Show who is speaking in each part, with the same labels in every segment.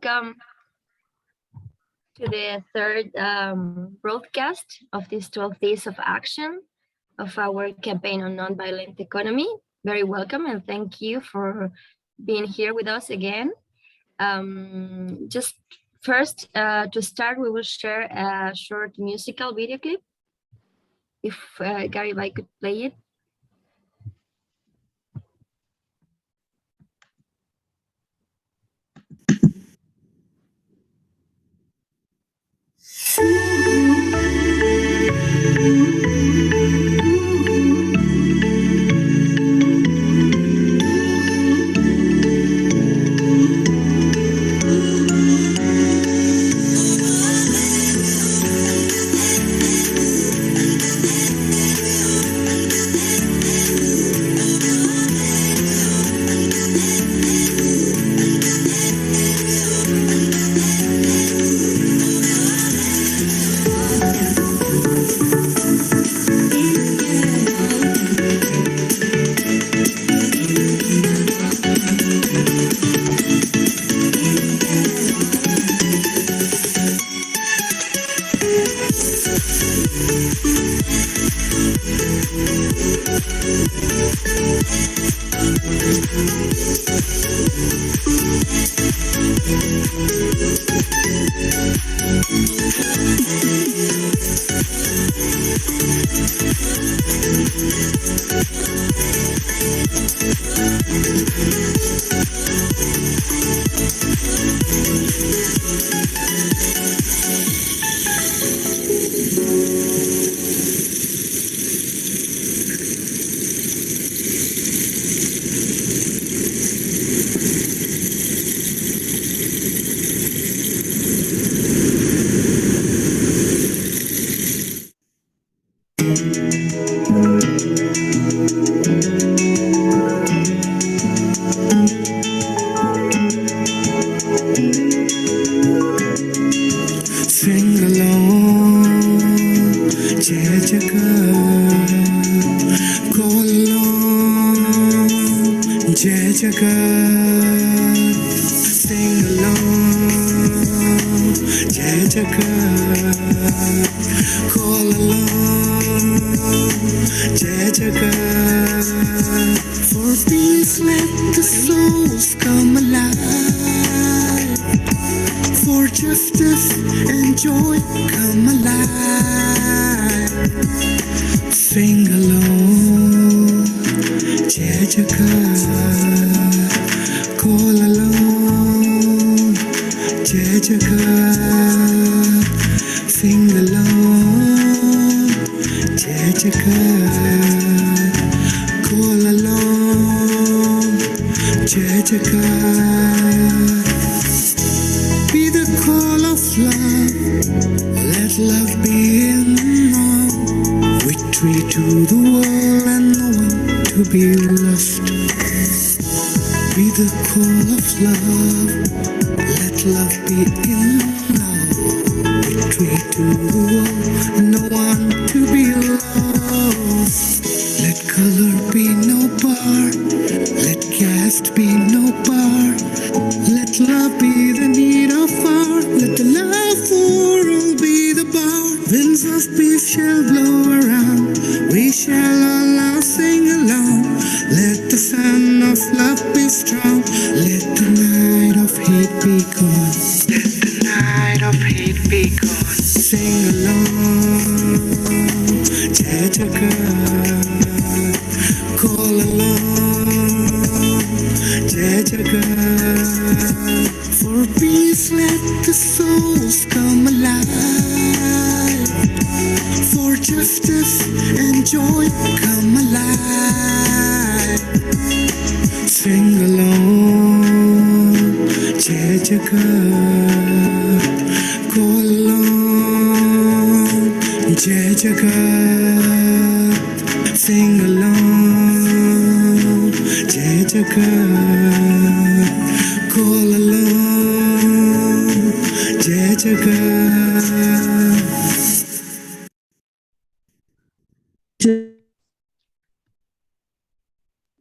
Speaker 1: welcome to the third broadcast of these 12 days of action of our campaign on nonviolent economy. Very welcome and thank you for being here with us again. Just first, to start, we will share a short musical video clip. If Gary, if I could play it.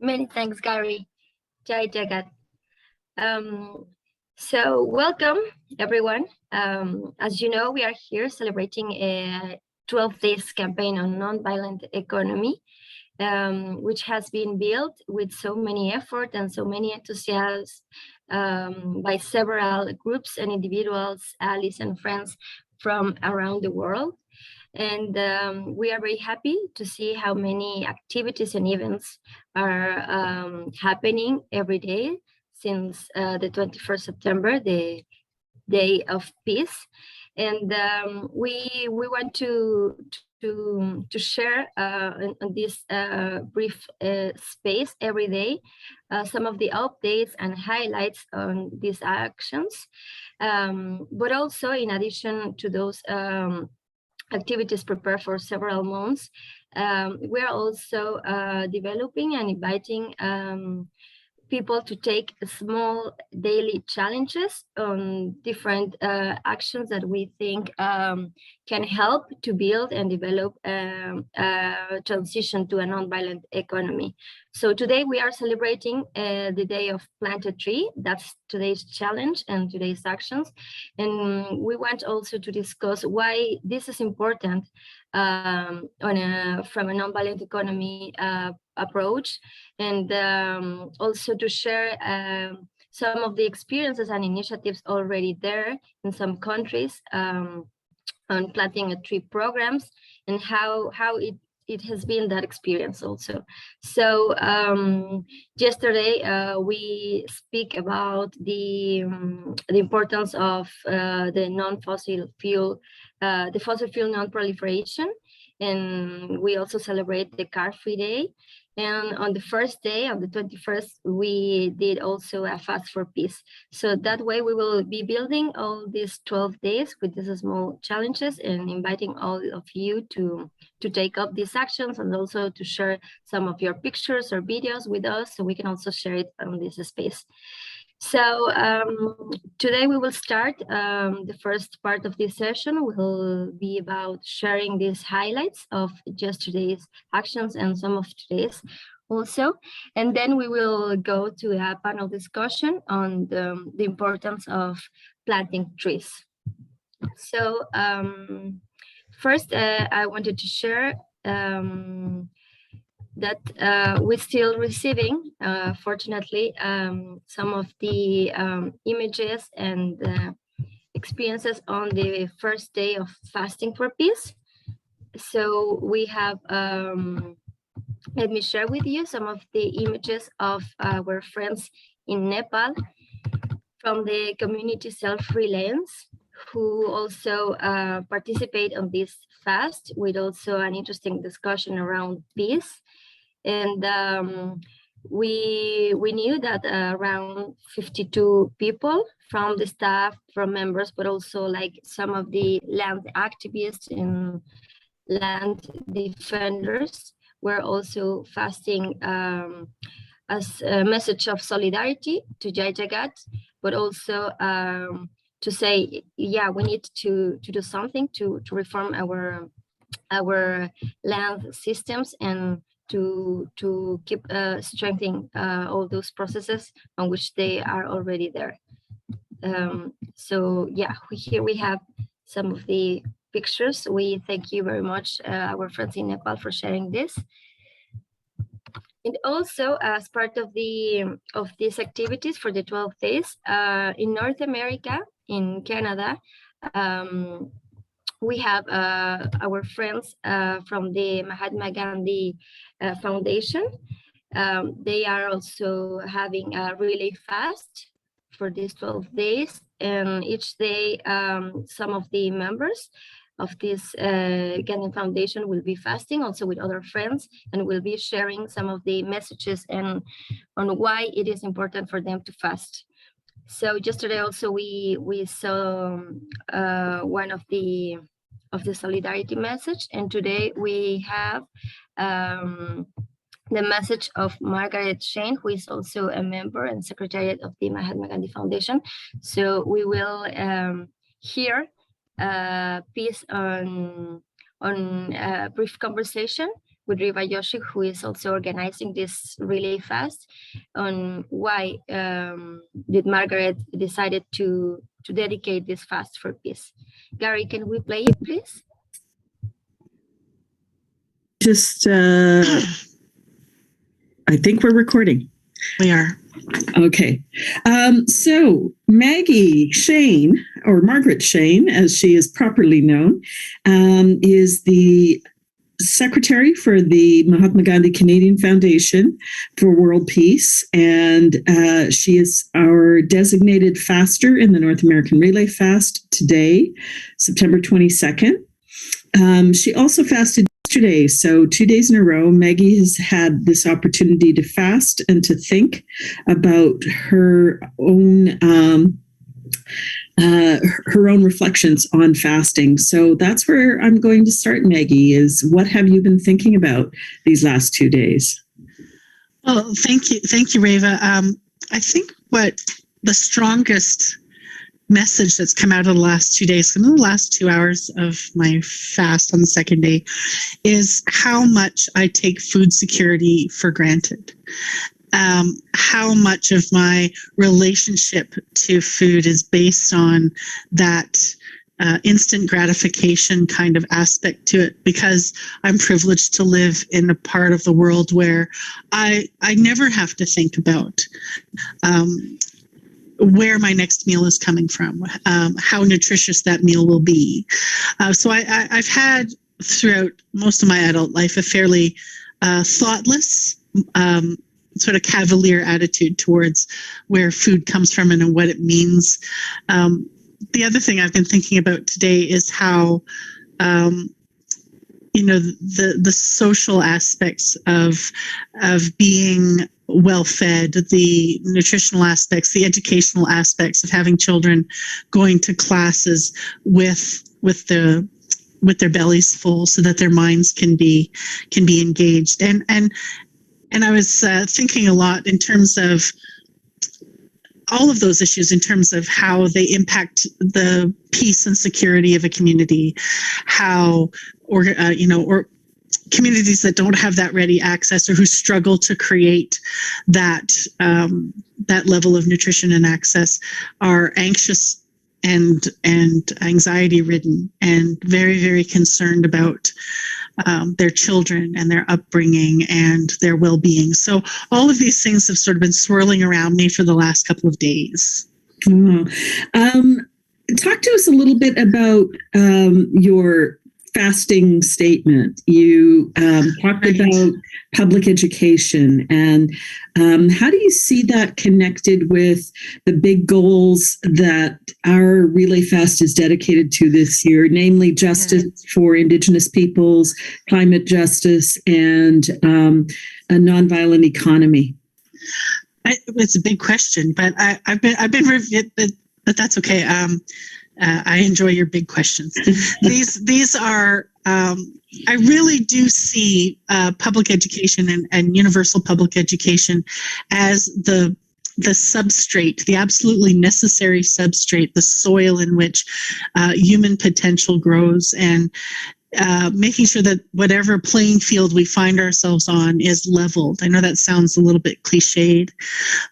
Speaker 1: Many thanks, Gary. Jai Jagat. So welcome, everyone. As you know, we are here celebrating a 12 days campaign on nonviolent economy, which has been built with so many effort and so many enthusiasm by several groups and individuals, allies and friends from around the world. And we are very happy to see how many activities and events are happening every day since the 21st September, the Day of Peace. And we want to share in this brief space every day some of the updates and highlights on these actions. But also, in addition to those activities prepared for several months, we are also developing and inviting people to take small daily challenges on different actions that we think can help to build and develop a transition to a nonviolent economy. So today we are celebrating the Day of Plant a Tree. That's today's challenge and today's actions. And we want also to discuss why this is important from a nonviolent economy approach, and also to share some of the experiences and initiatives already there in some countries on planting a tree programs, and how it has been that experience also. So yesterday we speak about the importance of the non-fossil fuel, the fossil fuel non-proliferation, and we also celebrate the car-free day. And on the first day, on the 21st, we did also a fast for peace. So that way we will be building all these 12 days with these small challenges and inviting all of you to take up these actions, and also to share some of your pictures or videos with us so we can also share it on this space. So today we will start. The first part of this session will be about sharing these highlights of yesterday's actions and some of today's also. And then we will go to a panel discussion on the importance of planting trees. So first, I wanted to share that we're still receiving, fortunately, some of the images and experiences on the first day of fasting for peace. So we have, let me share with you some of the images of our friends in Nepal from the community self-reliance, who also participate on this fast, with also an interesting discussion around peace. And we knew that around 52 people from the staff, from members, but also like some of the land activists and land defenders were also fasting as a message of solidarity to Jagat, but also to say, yeah, we need to do something to reform our land systems, and to keep strengthening all those processes on which they are already there. So yeah, here we have some of the pictures. We thank you very much, our friends in Nepal, for sharing this. And also, as part of these activities for the 12 days in North America, in Canada, we have our friends from the Mahatma Gandhi Foundation. They are also having a relay fast for these 12 days. And each day, some of the members of this Gandhi Foundation will be fasting also with other friends, and will be sharing some of the messages and on why it is important for them to fast. So yesterday also we saw one of the solidarity message, and today we have the message of Margaret Shane, who is also a member and secretariat of the Mahatma Gandhi Foundation. So we will hear a piece on a brief conversation with Riva Yoshi, who is also organizing this really fast, on why did Margaret decided to dedicate this fast for peace. Gary, can we play it, please?
Speaker 2: Just, I think we're recording.
Speaker 3: We are.
Speaker 2: Okay. So Maggie Shane, or Margaret Shane, as she is properly known, is the secretary for the Mahatma Gandhi Canadian Foundation for World Peace. And she is our designated faster in the North American Relay Fast today, September 22nd. She also fasted yesterday, so 2 days in a row. Maggie has had this opportunity to fast and to think about her own reflections on fasting. So that's where I'm going to start, Maggie, is what have you been thinking about these last 2 days?
Speaker 3: Well, thank you, Reva. I think what the strongest message that's come out of the last 2 days, in the last 2 hours of my fast on the second day, is how much I take food security for granted. How much of my relationship to food is based on that instant gratification kind of aspect to it, because I'm privileged to live in a part of the world where I never have to think about where my next meal is coming from, how nutritious that meal will be. So I've had throughout most of my adult life a fairly thoughtless, sort of cavalier attitude towards where food comes from and what it means. The other thing I've been thinking about today is how, the social aspects of being well-fed, the nutritional aspects, the educational aspects of having children going to classes with their bellies full, so that their minds can be engaged. And I was thinking a lot in terms of all of those issues, in terms of how they impact the peace and security of a community, how or communities that don't have that ready access, or who struggle to create that level of nutrition and access, are anxious and anxiety ridden and very, very concerned about their children and their upbringing and their well-being. So all of these things have sort of been swirling around me for the last couple of days.
Speaker 2: Talk to us a little bit about your fasting statement. You talked about public education, and how do you see that connected with the big goals that our Relay Fast is dedicated to this year, namely justice for Indigenous peoples, climate justice, and a nonviolent economy?
Speaker 3: It's a big question, but I've been but that's okay. I enjoy your big questions. These are, I really do see public education and universal public education as the substrate, the absolutely necessary substrate, the soil in which human potential grows, and making sure that whatever playing field we find ourselves on is leveled. I know that sounds a little bit cliched,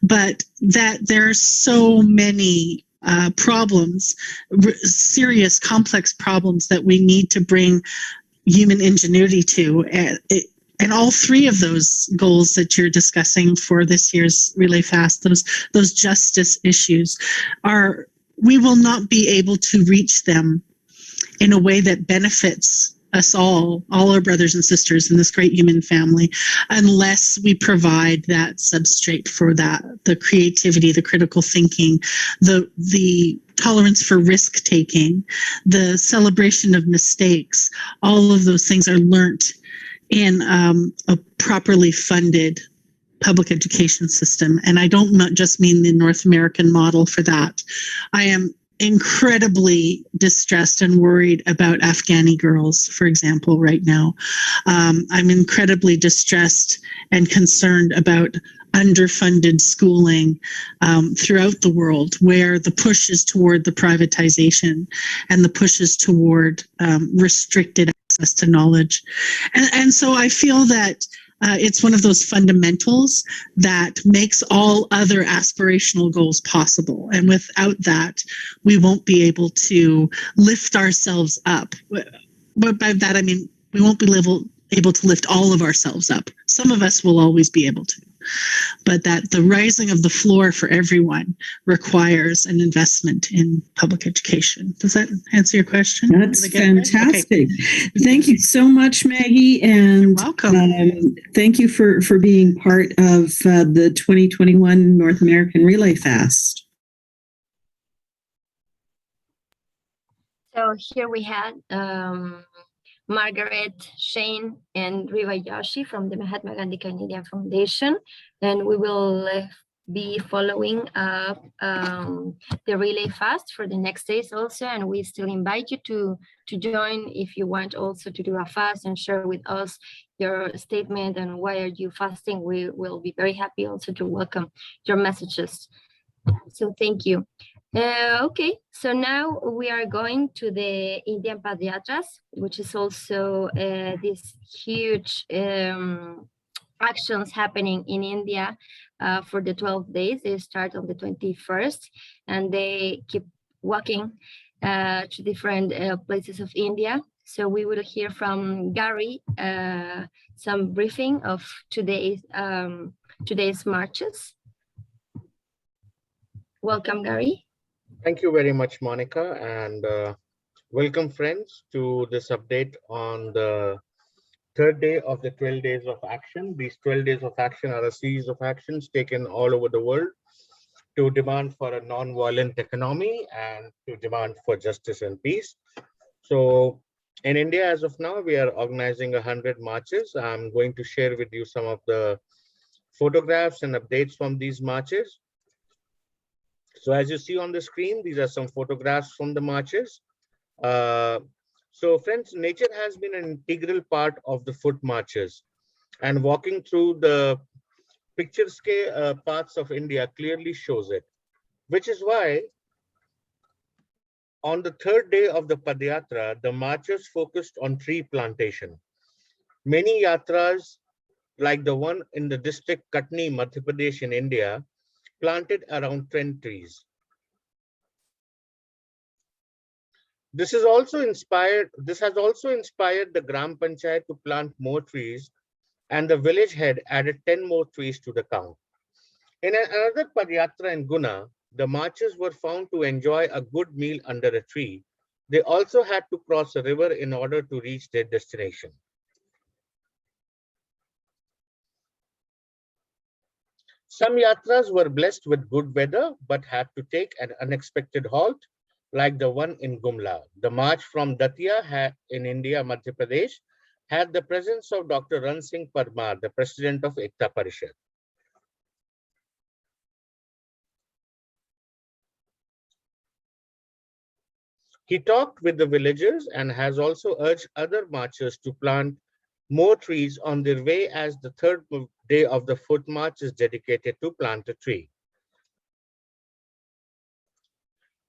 Speaker 3: but that there are so many problems, serious, complex problems that we need to bring human ingenuity to. And all three of those goals that you're discussing for this year's Relay Fast, those justice issues, we will not be able to reach them in a way that benefits us all our brothers and sisters in this great human family, unless we provide that substrate for that, the creativity, the critical thinking, the tolerance for risk taking, the celebration of mistakes. All of those things are learnt in a properly funded public education system. And I don't just mean the North American model for that. I am incredibly distressed and worried about Afghani girls, for example, right now. I'm incredibly distressed and concerned about underfunded schooling throughout the world, where the push is toward the privatization and the push is toward restricted access to knowledge. And so I feel that it's one of those fundamentals that makes all other aspirational goals possible. And without that, we won't be able to lift ourselves up. But by that, I mean, we won't be able to lift all of ourselves up. Some of us will always be able to. But that the rising of the floor for everyone requires an investment in public education. Does that answer your question?
Speaker 2: That's fantastic. Okay. Thank you so much, Maggie. And
Speaker 3: you're welcome.
Speaker 2: Thank you for being part of the 2021 North American Relay Fast.
Speaker 1: So here we had Margaret, Shane, and Riva Yoshi from the Mahatma Gandhi Canadian Foundation. And we will be following up the Relay Fast for the next days also. And we still invite you to join if you want also to do a fast and share with us your statement and why are you fasting. We will be very happy also to welcome your messages. So thank you. Okay, so now we are going to the Indian Padiatras, which is also this huge actions happening in India for the 12 days. They start on the 21st and they keep walking to different places of India. So we will hear from Gary some briefing of today's marches. Welcome, Gary.
Speaker 4: Thank you very much, Monica, and welcome, friends, to this update on the third day of the 12 days of action. These 12 days of action are a series of actions taken all over the world to demand for a non-violent economy and to demand for justice and peace. So in India, as of now, we are organizing 100 marches. I'm going to share with you some of the photographs and updates from these marches. So as you see on the screen, these are some photographs from the marches. So friends, nature has been an integral part of the foot marches, and walking through the picturesque parts of India clearly shows it, which is why on the third day of the Padyatra, the marchers focused on tree plantation. Many yatras, like the one in the district Katni, Madhya Pradesh in India, planted around 10 trees. This has also inspired the Gram Panchayat to plant more trees, and the village head added 10 more trees to the count. In another Padyatra in Guna, the marchers were found to enjoy a good meal under a tree. They also had to cross a river in order to reach their destination. Some yatras were blessed with good weather, but had to take an unexpected halt, like the one in Gumla. The march from Datia in India, Madhya Pradesh, had the presence of Dr. Ran Singh Parmar, the president of Ekta Parishad. He talked with the villagers and has also urged other marchers to plant more trees on their way, as the third day of the foot march is dedicated to plant a tree.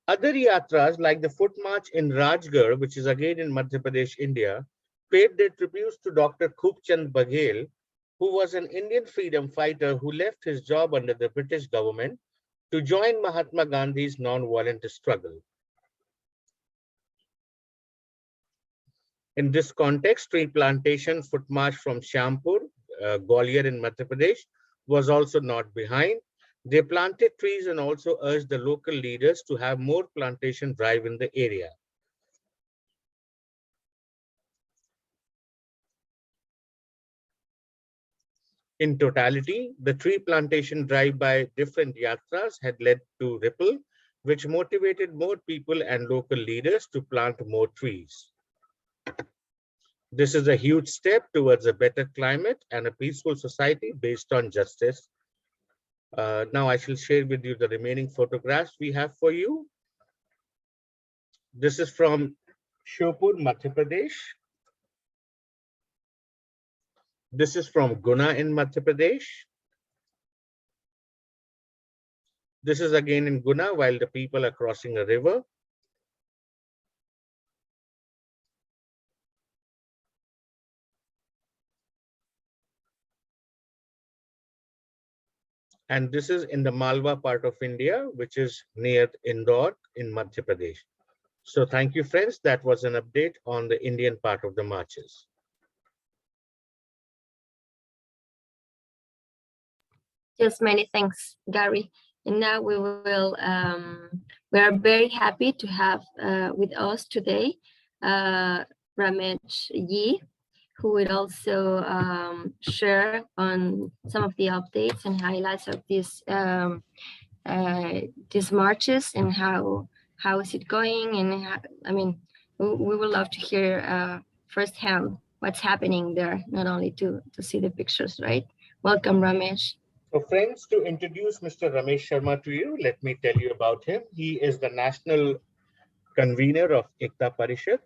Speaker 4: Other yatras, like the foot march in Rajgarh, which is again in Madhya Pradesh, India, paid their tributes to Dr. Khub Chand Baghel, who was an Indian freedom fighter who left his job under the British government to join Mahatma Gandhi's non-violent struggle. In this context, tree plantation foot march from Shyampur, Gwalior in Madhya Pradesh, was also not behind. They planted trees and also urged the local leaders to have more plantation drive in the area. In totality, the tree plantation drive by different yatras had led to ripple, which motivated more people and local leaders to plant more trees. This is a huge step towards a better climate and a peaceful society based on justice. Now I shall share with you the remaining photographs we have for you. This is from Shopur, Madhya Pradesh. This is from Guna in Madhya Pradesh. This is again in Guna while the people are crossing a river. And this is in the Malwa part of India, which is near Indore in Madhya Pradesh. So thank you, friends. That was an update on the Indian part of the marches.
Speaker 1: Just many thanks, Gary. And now we are very happy to have with us today Ramesh Yi, who will also share on some of the updates and highlights of these marches and how is it going. And how, I mean, we would love to hear firsthand what's happening there, not only to see the pictures, right? Welcome, Ramesh.
Speaker 4: So friends, to introduce Mr. Ramesh Sharma to you, let me tell you about him. He is the national convener of Ekta Parishad.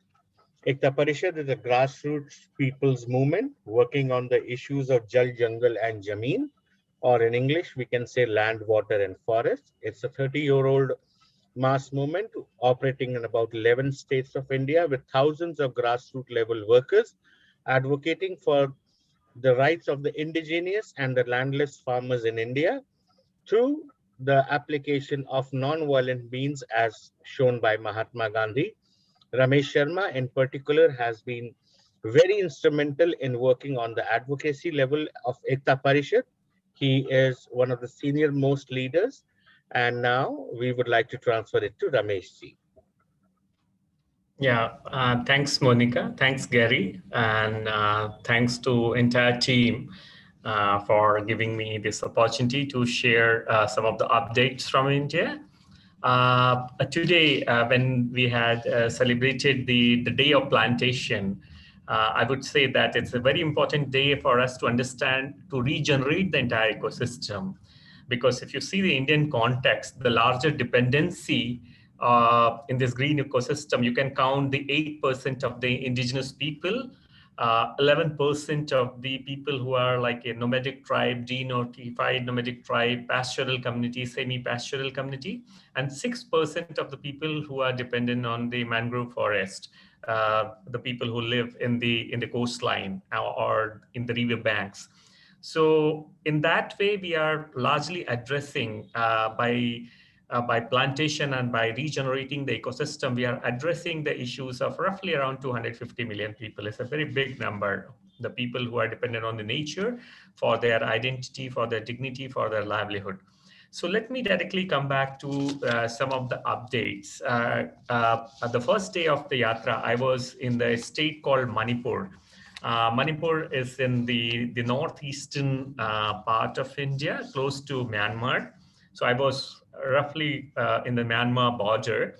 Speaker 4: Ekta Parishad is a grassroots people's movement working on the issues of Jal, Jungle and Jameen, or in English, we can say land, water and forest. It's a 30-year-old mass movement operating in about 11 states of India with thousands of grassroots level workers advocating for the rights of the indigenous and the landless farmers in India through the application of non-violent means as shown by Mahatma Gandhi. Ramesh Sharma in particular has been very instrumental in working on the advocacy level of Ekta Parishad. He is one of the senior most leaders, and now we would like to transfer it to Ramesh ji.
Speaker 5: Yeah, thanks, Monica. Thanks, Gary, and thanks to entire team for giving me this opportunity to share some of the updates from India. Today, when we had celebrated the Day of Plantation, I would say that it's a very important day for us to understand, to regenerate the entire ecosystem. Because if you see the Indian context, the larger dependency in this green ecosystem, you can count the 8% of the indigenous people, 11% of the people who are like a nomadic tribe, denotified nomadic tribe, pastoral community, semi-pastoral community, and 6% of the people who are dependent on the mangrove forest, the people who live in the coastline or in the river banks. So in that way, we are largely addressing by plantation and by regenerating the ecosystem, we are addressing the issues of roughly around 250 million people. It's a very big number. The people who are dependent on the nature for their identity, for their dignity, for their livelihood. So let me directly come back to some of the updates. The first day of the Yatra, I was in the state called Manipur. Manipur is in the northeastern part of India, close to Myanmar. So I was roughly in the Myanmar border.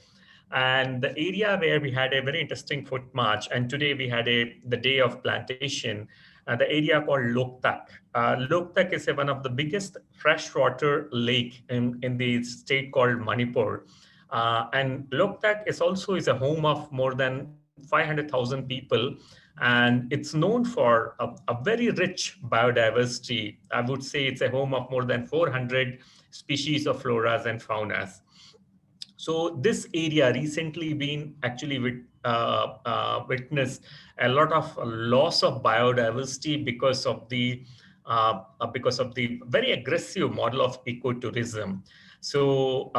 Speaker 5: And the area where we had a very interesting foot march, and today we had the day of plantation, the area called Loktak. Loktak is one of the biggest freshwater lake in the state called Manipur. And Loktak is a home of more than 500,000 people, and it's known for a very rich biodiversity. I would say it's a home of more than 400 species of floras and faunas. So this area recently been actually witnessed a lot of loss of biodiversity because of the very aggressive model of ecotourism. So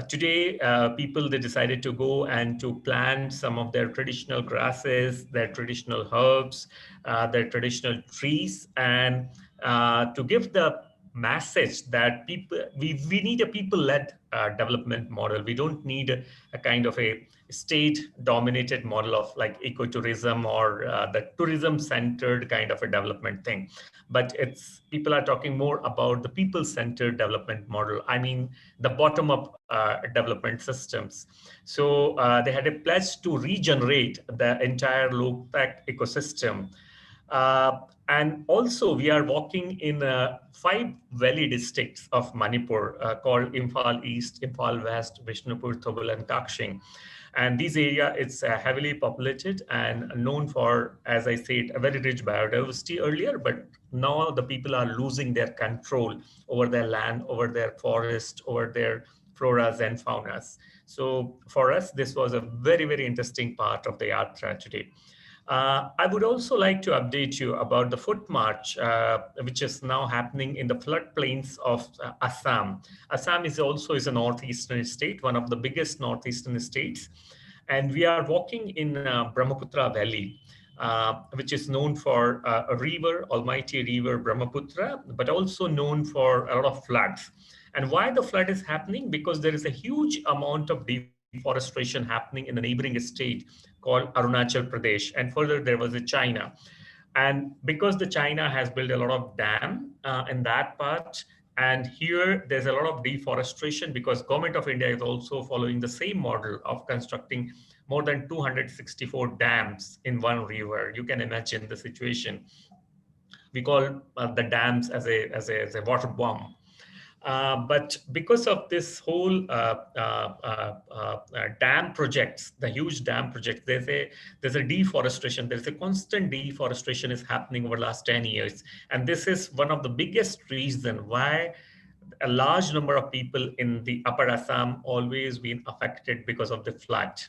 Speaker 5: today, people, they decided to go and to plant some of their traditional grasses, their traditional herbs, their traditional trees, and to give the message that we need a people-led development model. We don't need a kind of a state-dominated model of like ecotourism or the tourism-centered kind of a development thing. But people are talking more about the people-centered development model. I mean, the bottom-up development systems. So they had a pledge to regenerate the entire low-tech ecosystem. And also, we are walking in 5 valley districts of Manipur called Imphal East, Imphal West, Bishnupur, Thobal, and Kakshing. And this area is heavily populated and known for, as I said, a very rich biodiversity earlier, but now the people are losing their control over their land, over their forest, over their floras and faunas. So for us, this was a very, very interesting part of the Yatra today. I would also like to update you about the foot march, which is now happening in the floodplains of Assam. Assam is a northeastern state, one of the biggest northeastern states, and we are walking in Brahmaputra Valley, which is known for a river, almighty river Brahmaputra, but also known for a lot of floods. And why the flood is happening? Because there is a huge amount of deforestation happening in the neighboring state called Arunachal Pradesh. And further, there was a China. And because the China has built a lot of dam in that part, and here there's a lot of deforestation because government of India is also following the same model of constructing more than 264 dams in one river. You can imagine the situation. We call the dams as a water bomb. But because of this whole dam projects, the huge dam projects, there's a deforestation. There's a constant deforestation is happening over the last 10 years, and this is one of the biggest reason why a large number of people in the Upper Assam always been affected because of the flood.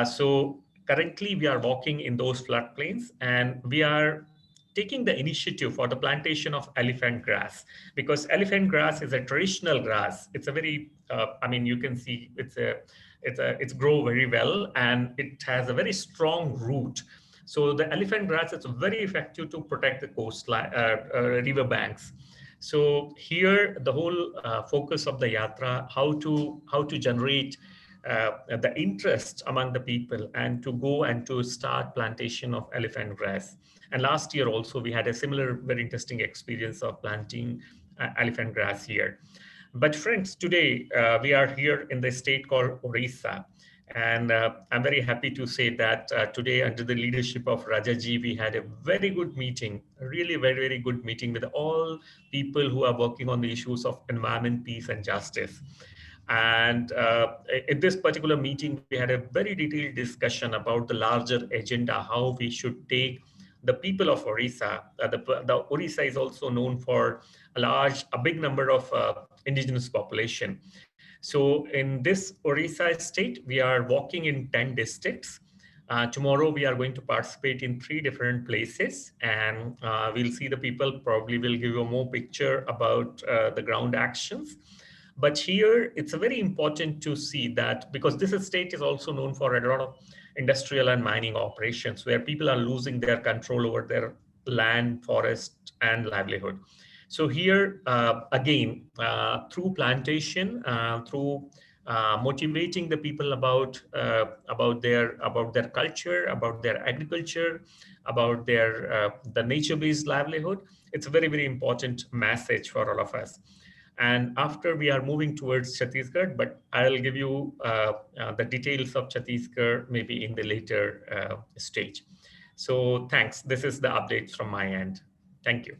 Speaker 5: So currently we are walking in those floodplains, and we are taking the initiative for the plantation of elephant grass, because elephant grass is a traditional grass. It's a very, you can see it's grow very well, and it has a very strong root. So the elephant grass is very effective to protect the coastline, river banks. So here the whole focus of the yatra, how to generate the interest among the people and to go and to start plantation of elephant grass. And last year also we had a similar very interesting experience of planting elephant grass here. But friends, today we are here in the state called Orissa. And I'm very happy to say that today, under the leadership of Rajaji, we had a very good meeting, really very, very good meeting with all people who are working on the issues of environment, peace, and justice. And in this particular meeting, we had a very detailed discussion about the larger agenda, how we should take the people of Orissa. The Orissa is also known for a big number of indigenous population. So in this Orissa state, we are walking in 10 districts. Tomorrow, we are going to participate in 3 different places, and we'll see the people, probably will give you a more picture about the ground actions. But here, it's very important to see that because this state is also known for a lot of industrial and mining operations where people are losing their control over their land, forest, and livelihood. So here, again, through plantation, through motivating the people about their culture, about their agriculture, about their the nature-based livelihood, it's a very, very important message for all of us. And after we are moving towards Chhattisgarh, but I'll give you the details of Chhattisgarh maybe in the later stage. So thanks. This is the update from my end. Thank you.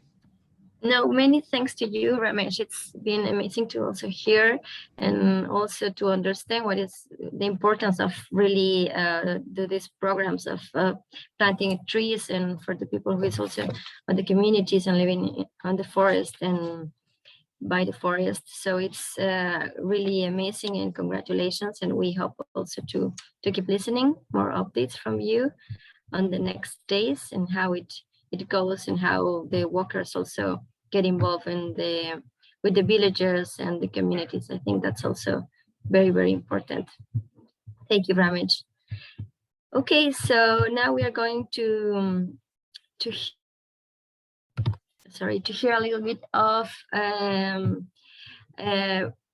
Speaker 1: No, many thanks to you, Ramesh. It's been amazing to also hear and also to understand what is the importance of really do these programs of planting trees, and for the people who is also on the communities and living on the forest and by the forest. So it's really amazing, and congratulations. And we hope also to keep listening more updates from you on the next days and how it goes and how the workers also get involved in with the villagers and the communities. I think that's also very, very important. Thank you, Ramesh. Okay, so now we are going to hear a little bit of a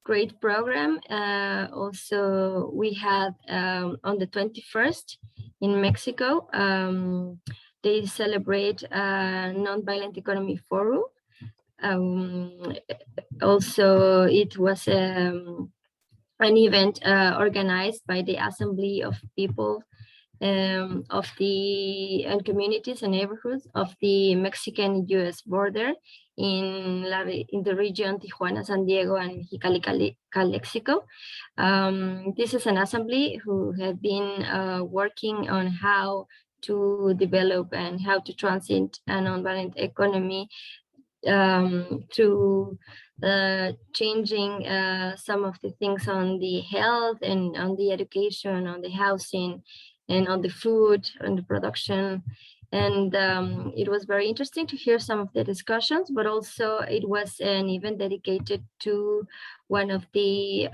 Speaker 1: great program. Also, we had on the 21st in Mexico, they celebrate Nonviolent Economy Forum. Also, it was an event organized by the Assembly of People of the communities and neighborhoods of the Mexican-U.S. border in the region Tijuana, San Diego, and Mexicali, Calexico. This is an assembly who have been working on how to develop and how to transit a nonviolent economy through changing some of the things on the health and on the education, on the housing, and on the food and the production. And it was very interesting to hear some of the discussions, but also it was an event dedicated to one of the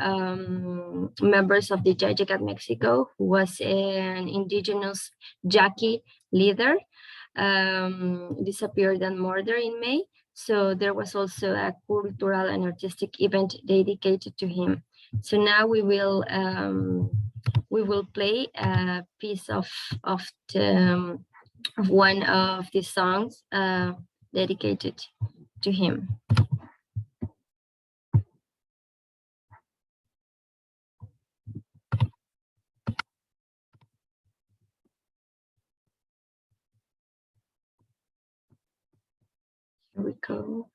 Speaker 1: members of the Jagat Mexico, who was an indigenous Yaqui leader, disappeared and murdered in May. So there was also a cultural and artistic event dedicated to him. So now we will play a piece of one of the songs dedicated to him. Here we go.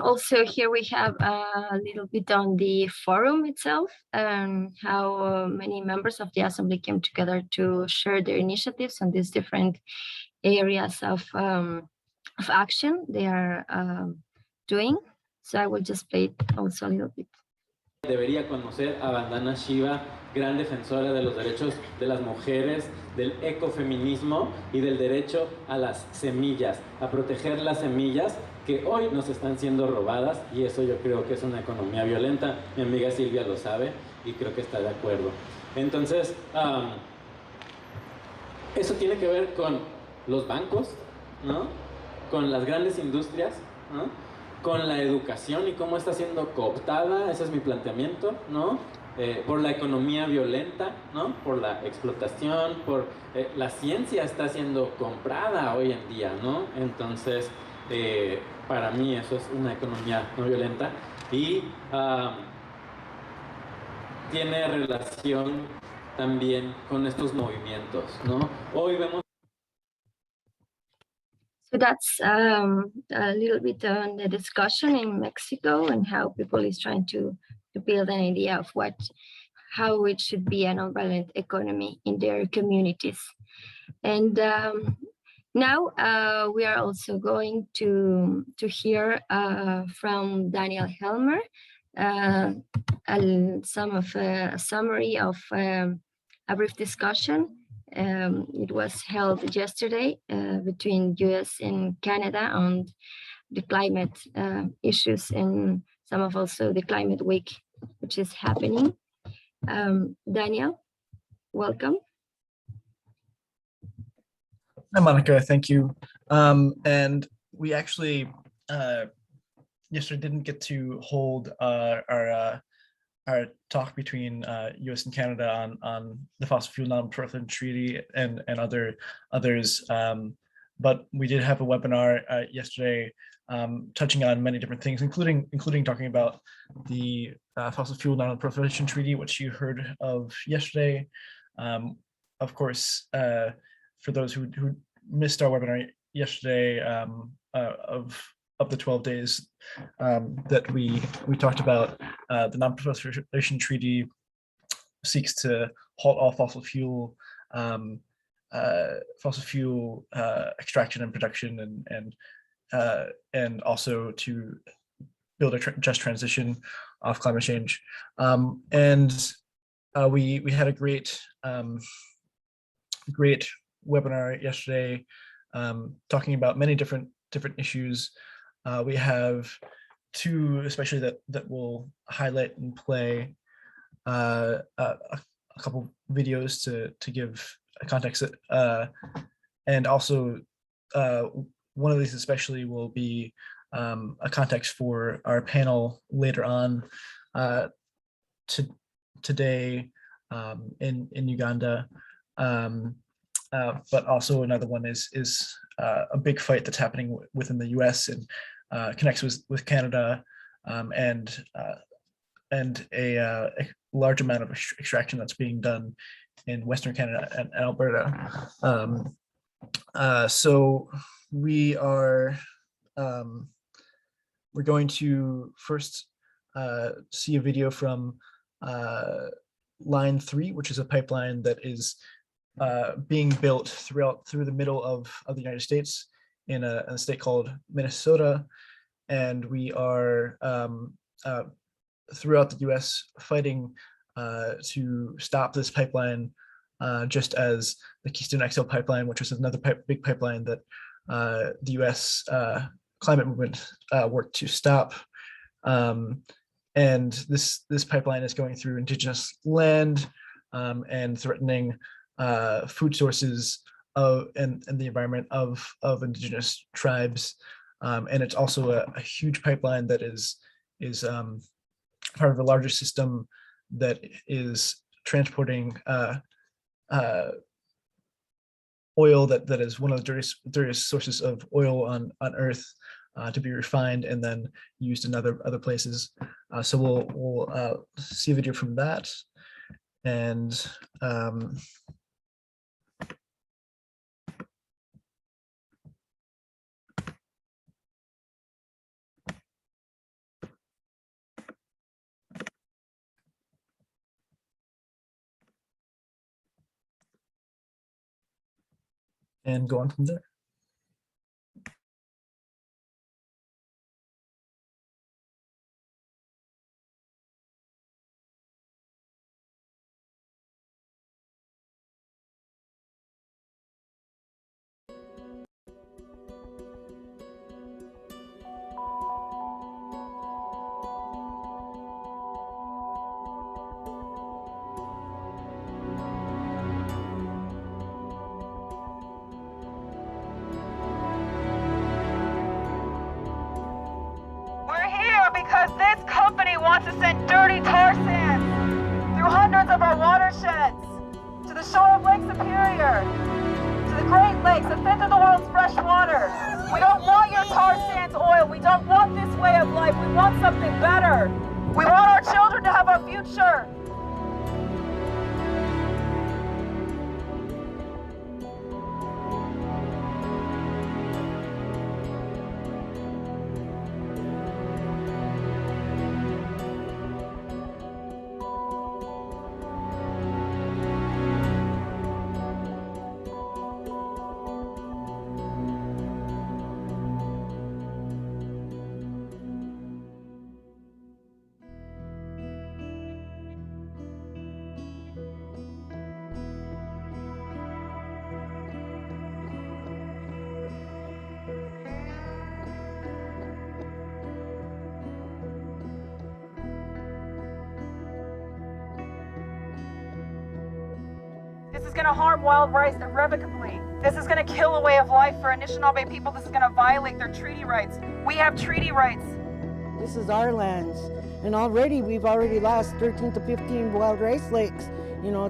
Speaker 1: Also, here we have a little bit on the forum itself and how many members of the assembly came together to share their initiatives on these different areas of action they are doing. So I will just play it also a little bit.
Speaker 6: Debería conocer a Vandana Shiva, gran defensora de los derechos de las mujeres, del ecofeminismo y del derecho a las semillas, a proteger las semillas que hoy nos están siendo robadas, y eso yo creo que es una economía violenta. Mi amiga Silvia lo sabe y creo que está de acuerdo. Entonces, eso tiene que ver con los bancos, ¿no? Con las grandes industrias, ¿no? con la educación y cómo está siendo cooptada, ese es mi planteamiento, ¿no? Por la economía violenta, ¿no? Por la explotación, por la ciencia está siendo comprada hoy en día, ¿no? Entonces, para mí eso es una economía no violenta y tiene relación también con estos movimientos, ¿no? Hoy vemos.
Speaker 1: So that's a little bit on the discussion in Mexico and how people is trying to build an idea of how it should be a nonviolent economy in their communities. And now we are also going to hear from Daniel Helmer some of a summary of a brief discussion. It was held yesterday between US and Canada on the climate issues and some of also the climate week, which is happening. Daniel, welcome.
Speaker 7: Hi, Monica. Thank you. And we actually yesterday didn't get to hold our talk between U.S. and Canada on the fossil fuel non-proliferation treaty and others. But we did have a webinar yesterday touching on many different things, including talking about the fossil fuel non-proliferation treaty, which you heard of yesterday. Of course, for those who missed our webinar yesterday, of the 12 days that we talked about, the non-proliferation treaty seeks to halt all fossil fuel extraction and production, and also to build a just transition off climate change. We had a great webinar yesterday talking about many different issues. We have two especially that we'll highlight and play a couple videos to give a context, and also one of these especially will be a context for our panel later on today in Uganda. But also another one is a big fight that's happening within the U.S. and connects with Canada, and a large amount of extraction that's being done in Western Canada and Alberta. So we are we're going to first see a video from Line 3, which is a pipeline that is being built through the middle of the United States in a state called Minnesota, and we are throughout the U.S. fighting to stop this pipeline, just as the Keystone XL pipeline, which is another big pipeline that the U.S. Climate movement worked to stop. And this pipeline is going through indigenous land and threatening food sources and the environment of indigenous tribes. And it's also a huge pipeline that is part of a larger system that is transporting oil that is one of the dirtiest sources of oil on Earth, to be refined and then used in other places. So we'll see a video from that, and go on from there.
Speaker 8: to send dirty tar sands through hundreds of our watersheds to the shore of Lake Superior, to the Great Lakes, the fifth of the world's fresh water. We don't want your tar sands oil. We don't want this way of life. We want something better. We want our children to have a future. This is going to harm wild rice irrevocably. This is going to kill a way of life for Anishinaabe people. This is going to violate their treaty rights. We have treaty rights.
Speaker 9: This is our lands, and we've already lost 13 to 15 wild rice lakes,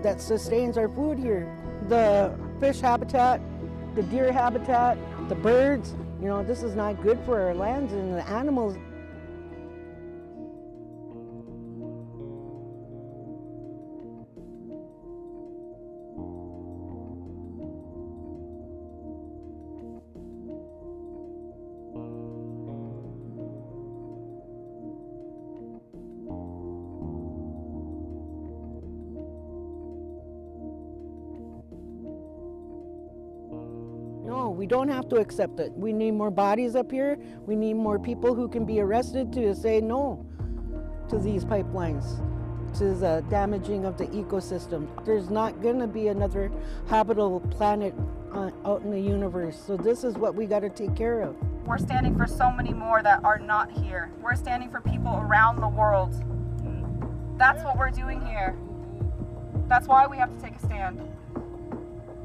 Speaker 9: that sustains our food here. The fish habitat, the deer habitat, the birds, this is not good for our lands and the animals. No, we don't have to accept it. We need more bodies up here. We need more people who can be arrested to say no to these pipelines, to the damaging of the ecosystem. There's not going to be another habitable planet out in the universe. So this is what we got to take care of.
Speaker 8: We're standing for so many more that are not here. We're standing for people around the world. That's what we're doing here. That's why we have to take a stand.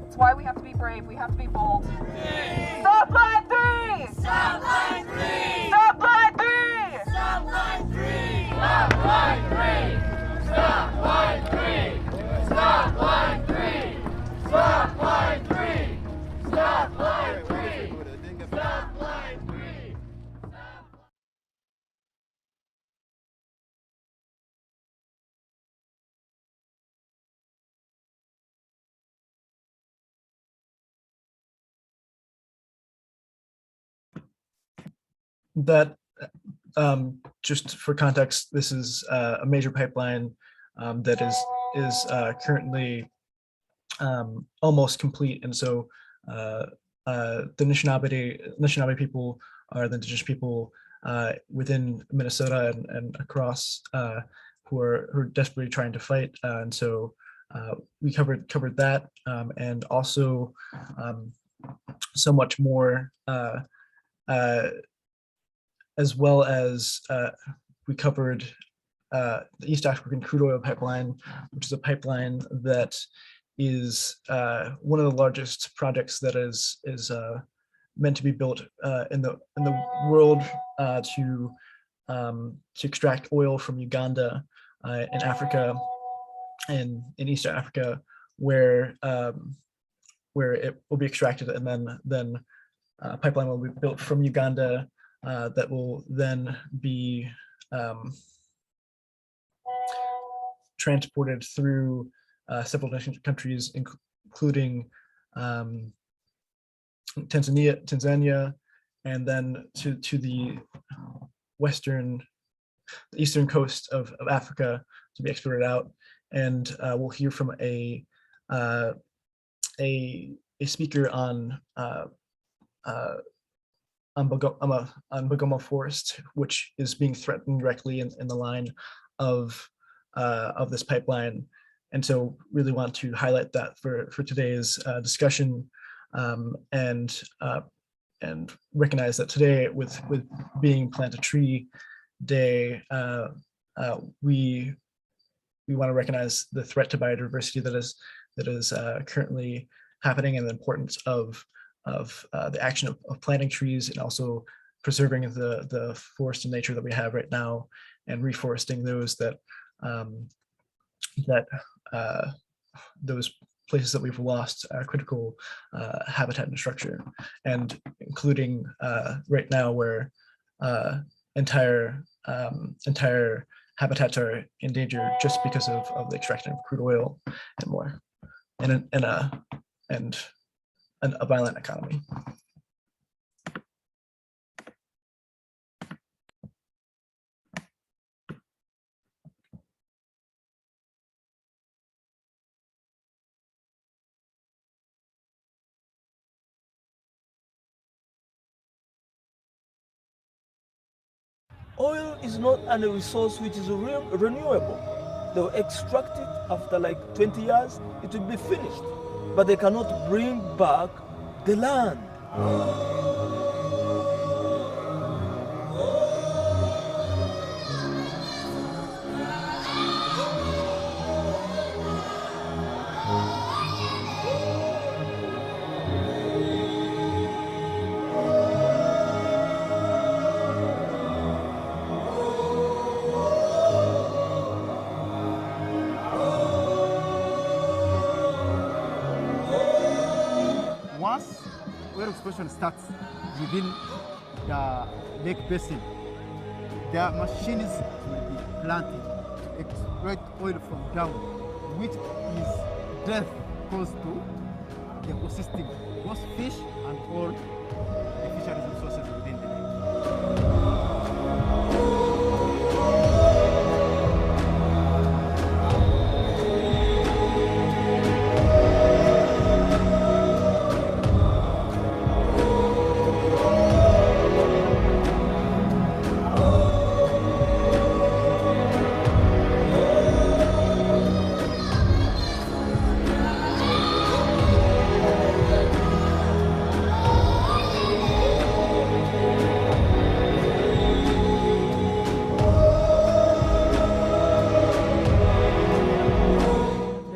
Speaker 8: It's why we have to be brave. We have to be bold. Stop line 3! Stop line 3! Stop line 3! Stop line 3! Stop line 3! Stop line 3! Stop line 3! Stop line 3! Stop line 3! Stop line 3!
Speaker 7: That, just for context, this is a major pipeline that is currently almost complete, and so the Anishinaabe people are the indigenous people within Minnesota and across who are desperately trying to fight, and so we covered that, and also so much more. As well as we covered the East African crude oil pipeline, which is a pipeline that is one of the largest projects that is meant to be built in the world to extract oil from Uganda in Africa and in East Africa, where it will be extracted, and then a pipeline will be built from Uganda that will then be transported through several different countries, including Tanzania, and then to the eastern coast of Africa to be exported out. And we'll hear from a speaker on Bogoma Forest, which is being threatened directly in the line of this pipeline. And so really want to highlight that for today's discussion, and recognize that today, with being Plant a Tree Day, we want to recognize the threat to biodiversity that is currently happening, and the importance of the action of planting trees, and also preserving the forest and nature that we have right now. and reforesting those those places that we've lost critical habitat and structure, and including right now where entire habitats are in danger just because of the extraction of crude oil and more, and a violent economy.
Speaker 10: Oil is not a resource which is renewable. They'll extract it after like 20 years, it will be finished. But they cannot bring back the land.
Speaker 11: Once oil exploration starts within the lake basin, their machines will be planted to extract oil from down, which is death caused to the ecosystem, both fish and all the fisheries resources within the lake.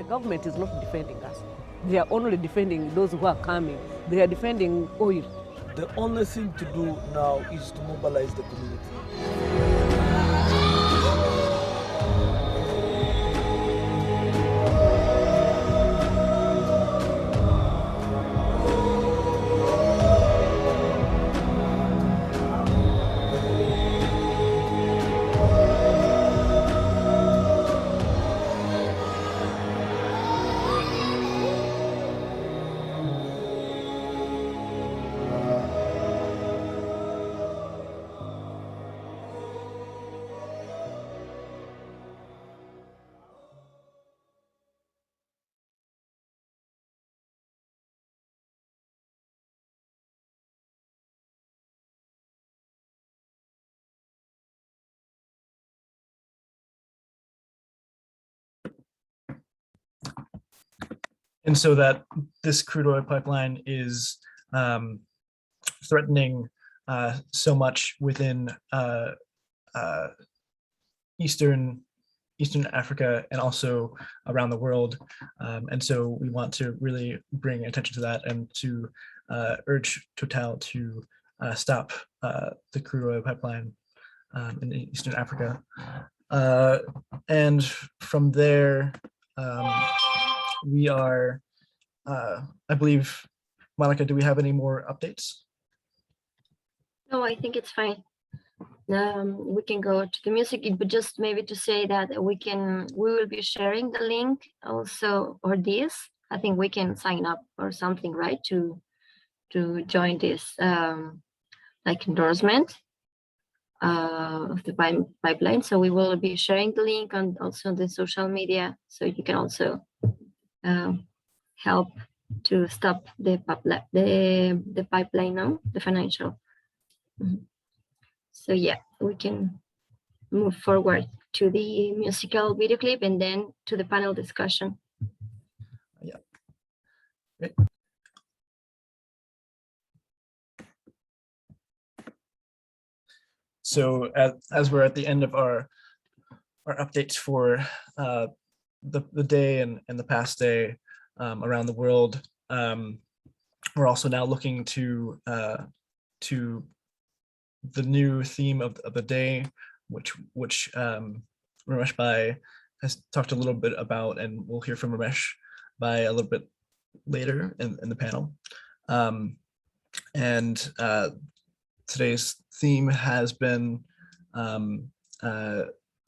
Speaker 12: Government is not defending us. They are only defending those who are coming. They are defending oil.
Speaker 10: The only thing to do now is to mobilize the community.
Speaker 7: And so that this crude oil pipeline is threatening so much within Eastern Africa and also around the world. And so we want to really bring attention to that and to urge Total to stop the crude oil pipeline in Eastern Africa. And from there, we are, I believe, Monica, do we have any more updates?
Speaker 1: No, I think it's fine. We can go to the music, but just maybe to say that we will be sharing the link also, or this. I think we can sign up or something, right, to join this like endorsement of the pipeline. So we will be sharing the link on also the social media, so you can also help to stop the pipeline now, the financial. So yeah, we can move forward to the musical video clip and then to the panel discussion.
Speaker 7: Yeah. Great. So as we're at the end of our updates for the day and the past day around the world, we're also now looking to the new theme of the day, which Ramesh Bhai has talked a little bit about, and we'll hear from Ramesh Bhai a little bit later in the panel. And today's theme has been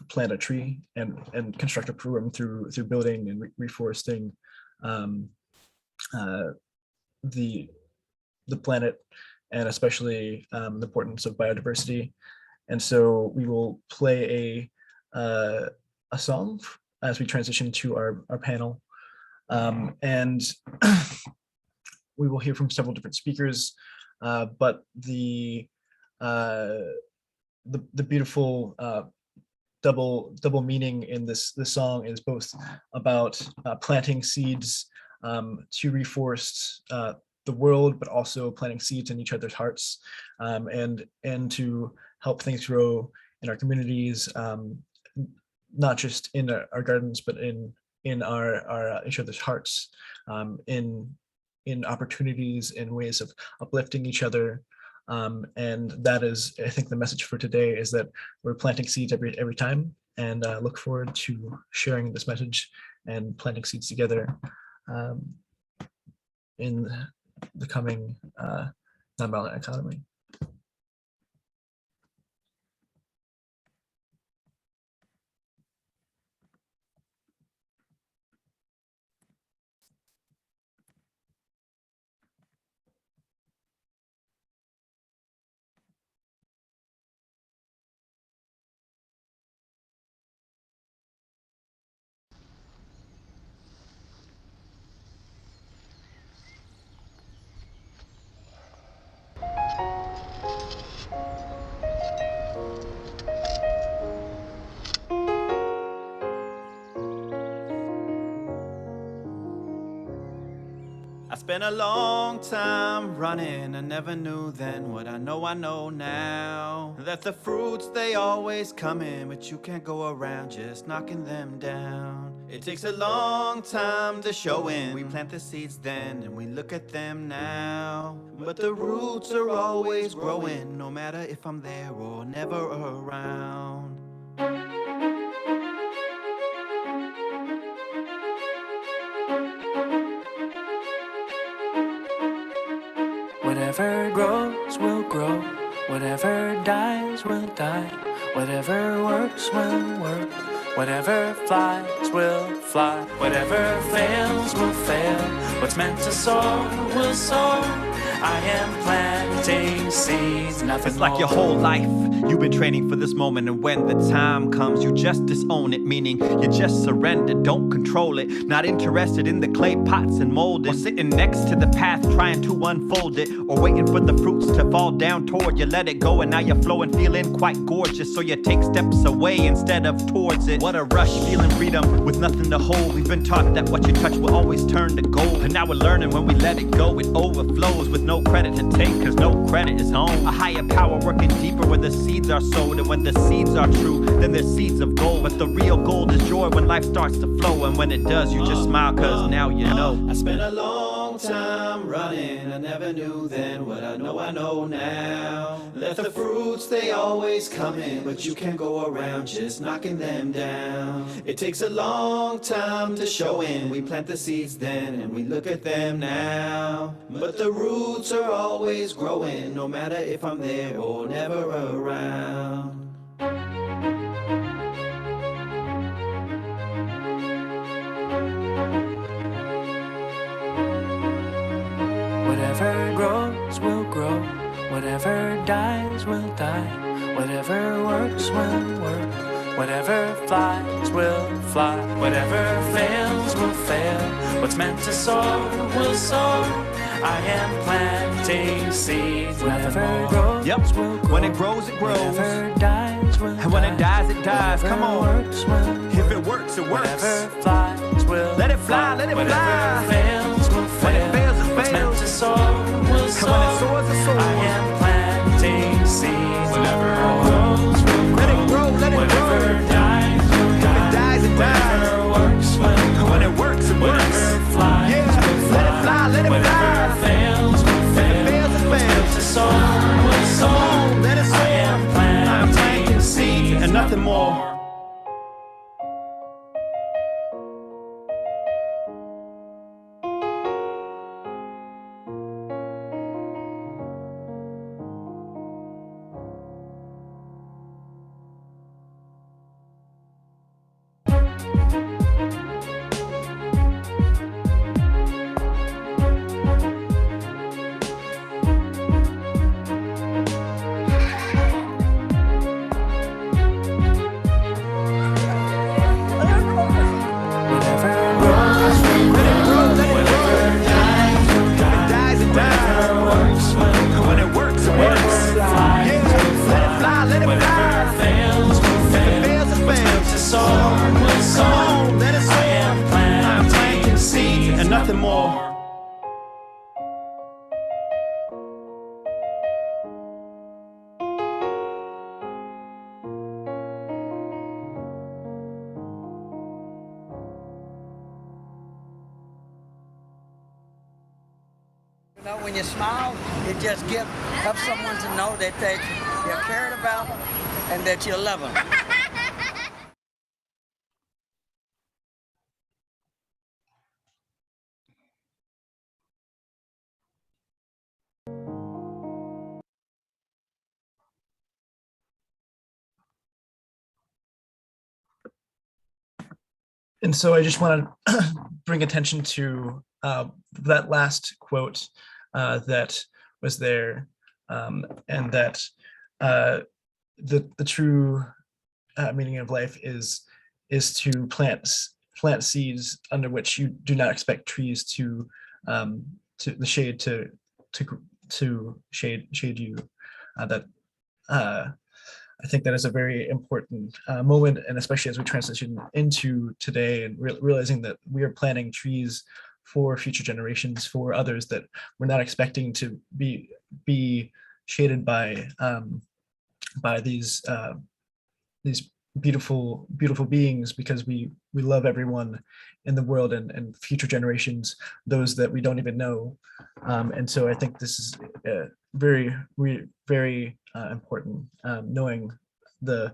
Speaker 7: plant a tree and construct a program through building and reforesting the planet, and especially the importance of biodiversity. And so we will play a song as we transition to our panel, and we will hear from several different speakers. But the beautiful double meaning in this song is both about planting seeds to reforest the world, but also planting seeds in each other's hearts, and to help things grow in our communities, not just in our gardens, but in our each other's hearts, in opportunities, in ways of uplifting each other. And that is, I think, the message for today, is that we're planting seeds every time, and look forward to sharing this message and planting seeds together in the coming nonviolent economy.
Speaker 13: I spent a long time running, I never knew then what I know now. That the fruits, they always come in, but you can't go around just knocking them down. It takes a long time to show in. We plant the seeds then, and we look at them now. But the roots are always growing, no matter if I'm there or never around.
Speaker 14: Whatever grows will grow, whatever dies will die, whatever works will work, whatever flies will fly, whatever fails will fail, what's meant to soar will soar. I am planting seeds, nothing
Speaker 13: It's like
Speaker 14: more.
Speaker 13: your whole life you've been training for this moment, and when the time comes you just disown it, meaning you just surrender, don't control it, not interested in the clay pots and molding, or sitting next to the path trying to unfold it, or waiting for the fruits to fall down toward you. Let it go and now you're flowing, feeling quite gorgeous, so you take steps away instead of towards it. What a rush, feeling freedom with nothing to hold. We've been taught that what you touch will always turn to gold, and now we're learning when we let it go it overflows, with no credit to take, cause no credit is home. A higher power working deeper where the seeds are sowed, and when the seeds are true, then they're seeds of gold. But the real gold is joy when life starts to flow, and when it does, you just smile, cause now you know.
Speaker 6: I spent a long time running, I never knew then what I know now. That the fruits, they always come in, but you can't go around just knocking them down. It takes a long time to show in. We plant the seeds then, and we look at them now. But the roots are always growing, no matter if I'm there or never around.
Speaker 14: Whatever grows will grow, whatever dies will die, whatever works will work, whatever flies will fly, whatever fails will fail, what's meant to soar will soar. I am planting seeds. Whatever grows will grow.
Speaker 13: When it grows, it grows.
Speaker 14: Whatever dies will
Speaker 13: And when it dies, it dies. Come on.
Speaker 14: Works will
Speaker 13: If it works, it works.
Speaker 14: Whatever flies will
Speaker 13: let it fly, let it
Speaker 14: whatever
Speaker 13: fly.
Speaker 14: Fails will fail.
Speaker 13: When it fails, it fails.
Speaker 14: What's meant to soar will soar.
Speaker 13: And when it soars, it soars.
Speaker 14: I am planting seeds. Whatever grows will grow.
Speaker 13: Let it grow, let it
Speaker 14: whatever
Speaker 13: grow.
Speaker 14: Dies will die.
Speaker 13: If it dies, it dies.
Speaker 14: Whatever works will
Speaker 13: When it works, it works.
Speaker 14: whatever flies
Speaker 13: Yeah,
Speaker 14: will fly.
Speaker 13: let it fly, let it
Speaker 14: whatever
Speaker 13: fly.
Speaker 14: fails will fail.
Speaker 13: If it fails, it
Speaker 14: What's meant
Speaker 13: fails.
Speaker 14: to soar will soar.
Speaker 13: Let it soar.
Speaker 14: I am planting seeds.
Speaker 13: And
Speaker 15: you smile, it just helps someone to know that you're cared about and that you love them.
Speaker 7: And so I just want to bring attention to that last quote that was there, and that the true meaning of life is to plant seeds under which you do not expect trees to the shade to shade you. That I think that is a very important moment, and especially as we transition into today and realizing that we are planting trees for future generations, for others that we're not expecting to be shaded by these beautiful beings, because we love everyone in the world and future generations, those that we don't even know. And so I think this is very important, knowing the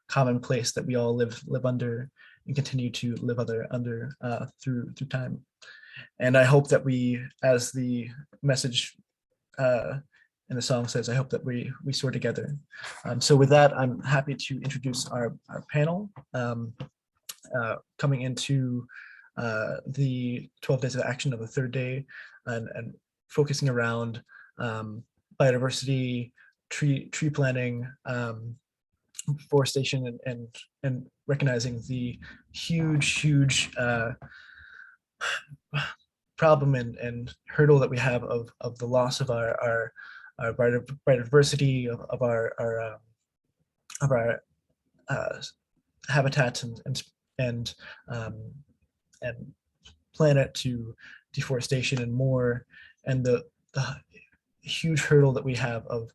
Speaker 7: common place that we all live under and continue to live under through time. And I hope that we, as the message in the song says, I hope that we soar together. So with that, I'm happy to introduce our panel coming into the 12 days of action of the third day, and focusing around biodiversity, tree planting, forestation, and recognizing the huge problem and hurdle that we have of the loss of our biodiversity, of our habitats and planet to deforestation and more, and the huge hurdle that we have of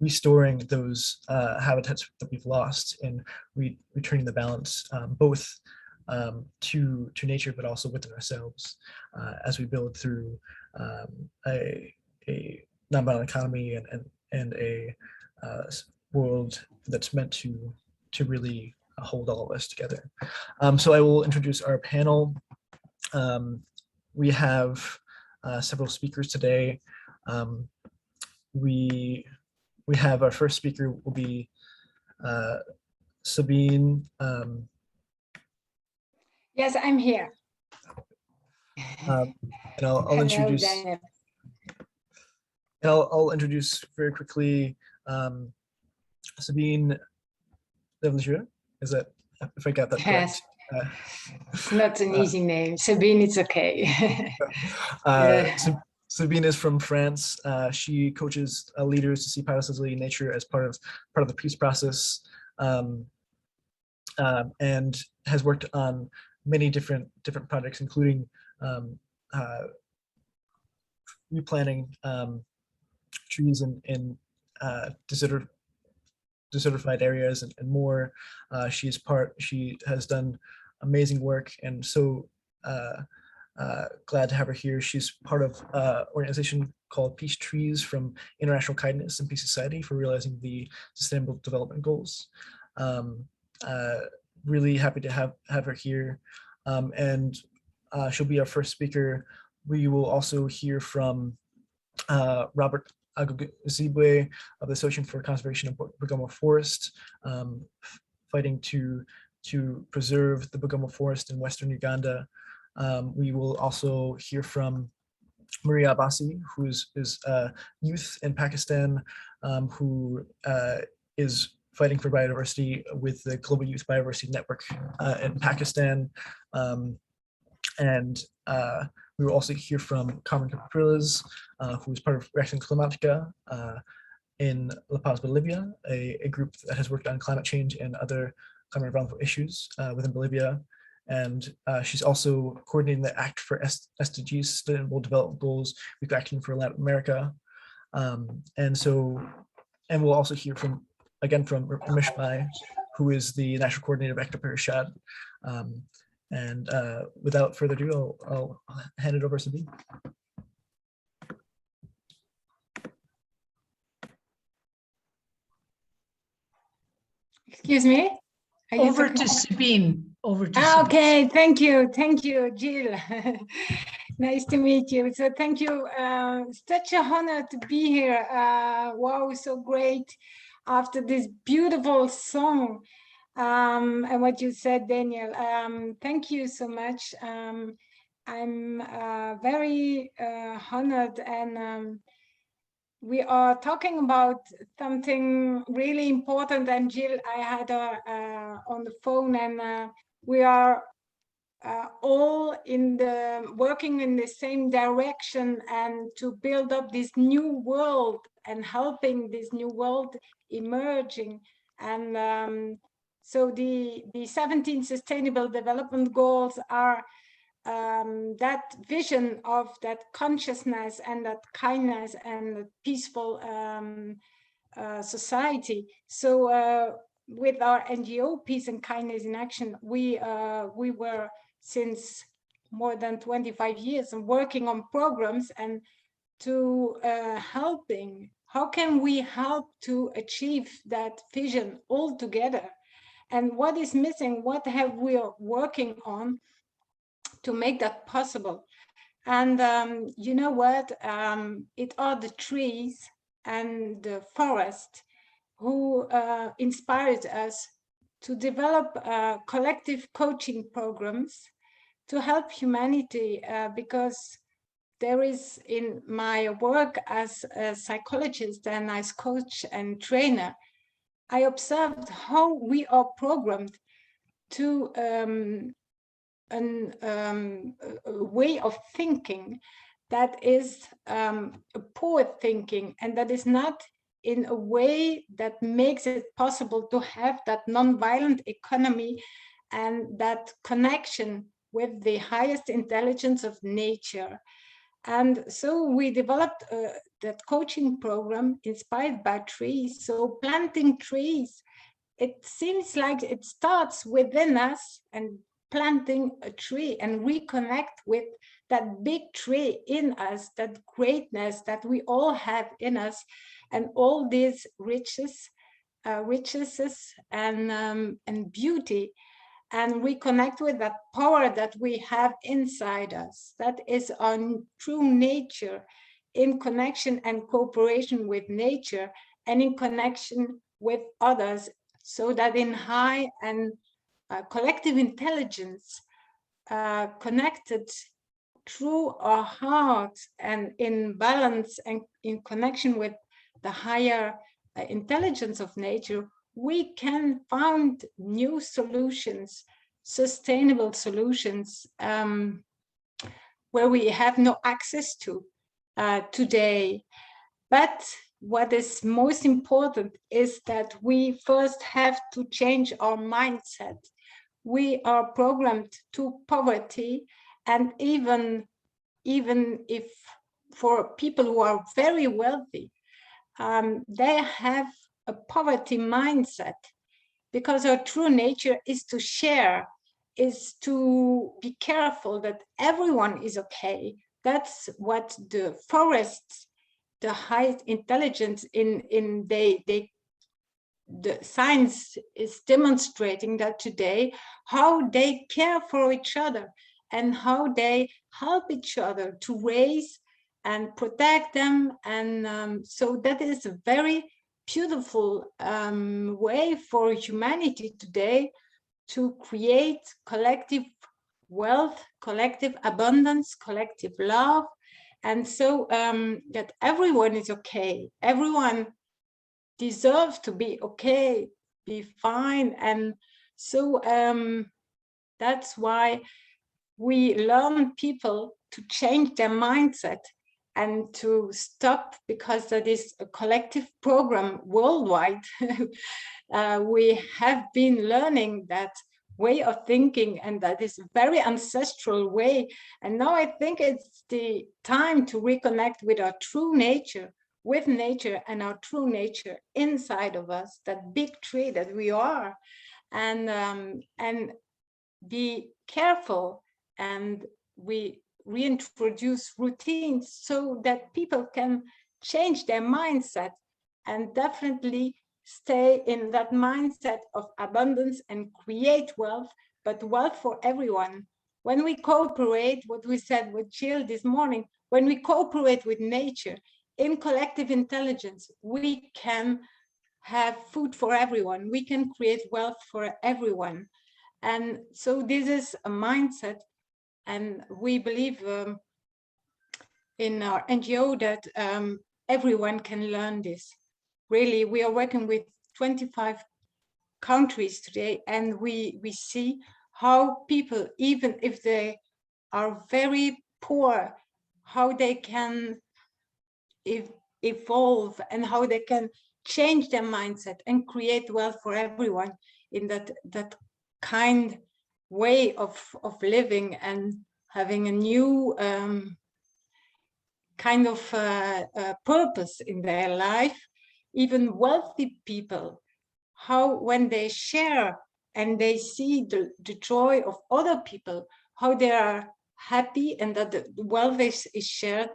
Speaker 7: restoring those habitats that we've lost and returning the balance, both to nature, but also within ourselves, as we build through a nonviolent economy and a world that's meant to really hold all of us together. So I will introduce our panel. We have several speakers today. We have our first speaker will be Sabine.
Speaker 16: Yes, I'm here.
Speaker 7: And I'll introduce.
Speaker 16: Daniel.
Speaker 7: I'll introduce very quickly Sabine. Is that, if I got that correct?
Speaker 16: Yes. Not an easy name. Sabine, it's okay.
Speaker 7: Sabine is from France. She coaches leaders to see biodiversity in nature as part of the peace process, and has worked on many different projects, including replanting trees in desertified areas and more. She has done amazing work, and so glad to have her here. She's part of an organization called Peace Trees from International Kindness and Peace Society for realizing the Sustainable Development Goals. Really happy to have her here, and she'll be our first speaker. We will also hear from Robert Agogizibwe of the Association for Conservation of Bugoma Forest, fighting to preserve the Bugoma Forest in Western Uganda. We will also hear from Maria Abbasi, who is youth in Pakistan, who is fighting for biodiversity with the Global Youth Biodiversity Network in Pakistan. And we will also hear from Carmen Capriles, who is part of Reacción Climática in La Paz, Bolivia, a group that has worked on climate change and other climate environmental issues within Bolivia. And she's also coordinating the Act for SDGs, Sustainable Development Goals, Week Action for Latin America. And we'll also hear from Ramesh Bai, who is the National Coordinator of Ekta Parishad. And without further ado, I'll hand it over to Sabine.
Speaker 16: Excuse me? Are you
Speaker 17: Over
Speaker 16: talking-
Speaker 17: to Sabine. Over to Sabine.
Speaker 16: Okay, thank you, Jill. Nice to meet you. So thank you. Such a honor to be here. Wow, so great after this beautiful song. And what you said, Daniel. Thank you so much. I'm very honored, and we are talking about something really important. And Jill, I had her on the phone, and we are all working in the same direction, and to build up this new world and helping this new world emerging. And so the 17 Sustainable Development Goals are that vision of that consciousness and that kindness and that peaceful society. So with our NGO, Peace and Kindness in Action, we were since more than 25 years working on programs and to helping. How can we help to achieve that vision all together? And what is missing? What have we working on to make that possible? And you know what? It are the trees and the forest who inspired us to develop collective coaching programs to help humanity, because there is, in my work as a psychologist and as coach and trainer, I observed how we are programmed to a way of thinking that is a poor thinking, and that is not in a way that makes it possible to have that non-violent economy and that connection with the highest intelligence of nature. And so we developed that coaching program inspired by trees. So planting trees, it seems like it starts within us, and planting a tree and reconnect with that big tree in us, that greatness that we all have in us, and all these riches and beauty, and reconnect with that power that we have inside us. That is our true nature, in connection and cooperation with nature, and in connection with others, so that in high and collective intelligence, connected through our hearts and in balance and in connection with the higher intelligence of nature, we can find new solutions, sustainable solutions, where we have no access to today. But what is most important is that we first have to change our mindset. We are programmed to poverty, and even if for people who are very wealthy, they have a poverty mindset, because our true nature is to share, is to be careful that everyone is okay. That's what the forests, the high intelligence the science is demonstrating that today, how they care for each other and how they help each other to raise and protect them. And so that is a very beautiful way for humanity today to create collective wealth, collective abundance, collective love. And so that everyone is okay, everyone deserve to be okay, be fine. And so that's why we learn people to change their mindset and to stop, because that is a collective program worldwide. We have been learning that way of thinking, and that is a very ancestral way. And now I think it's the time to reconnect with our true nature, with nature and our true nature inside of us, that big tree that we are, and be careful, and we reintroduce routines so that people can change their mindset and definitely stay in that mindset of abundance and create wealth, but wealth for everyone. When we cooperate, what we said with Jill this morning, when we cooperate with nature in collective intelligence, we can have food for everyone. We can create wealth for everyone. And so this is a mindset, and we believe in our NGO that everyone can learn this. Really, we are working with 25 countries today, and we see how people, even if they are very poor, how they can evolve and how they can change their mindset and create wealth for everyone in that kind way of living and having a new kind of purpose in their life. Even wealthy people, how when they share and they see the joy of other people, how they are happy, and that the wealth is shared,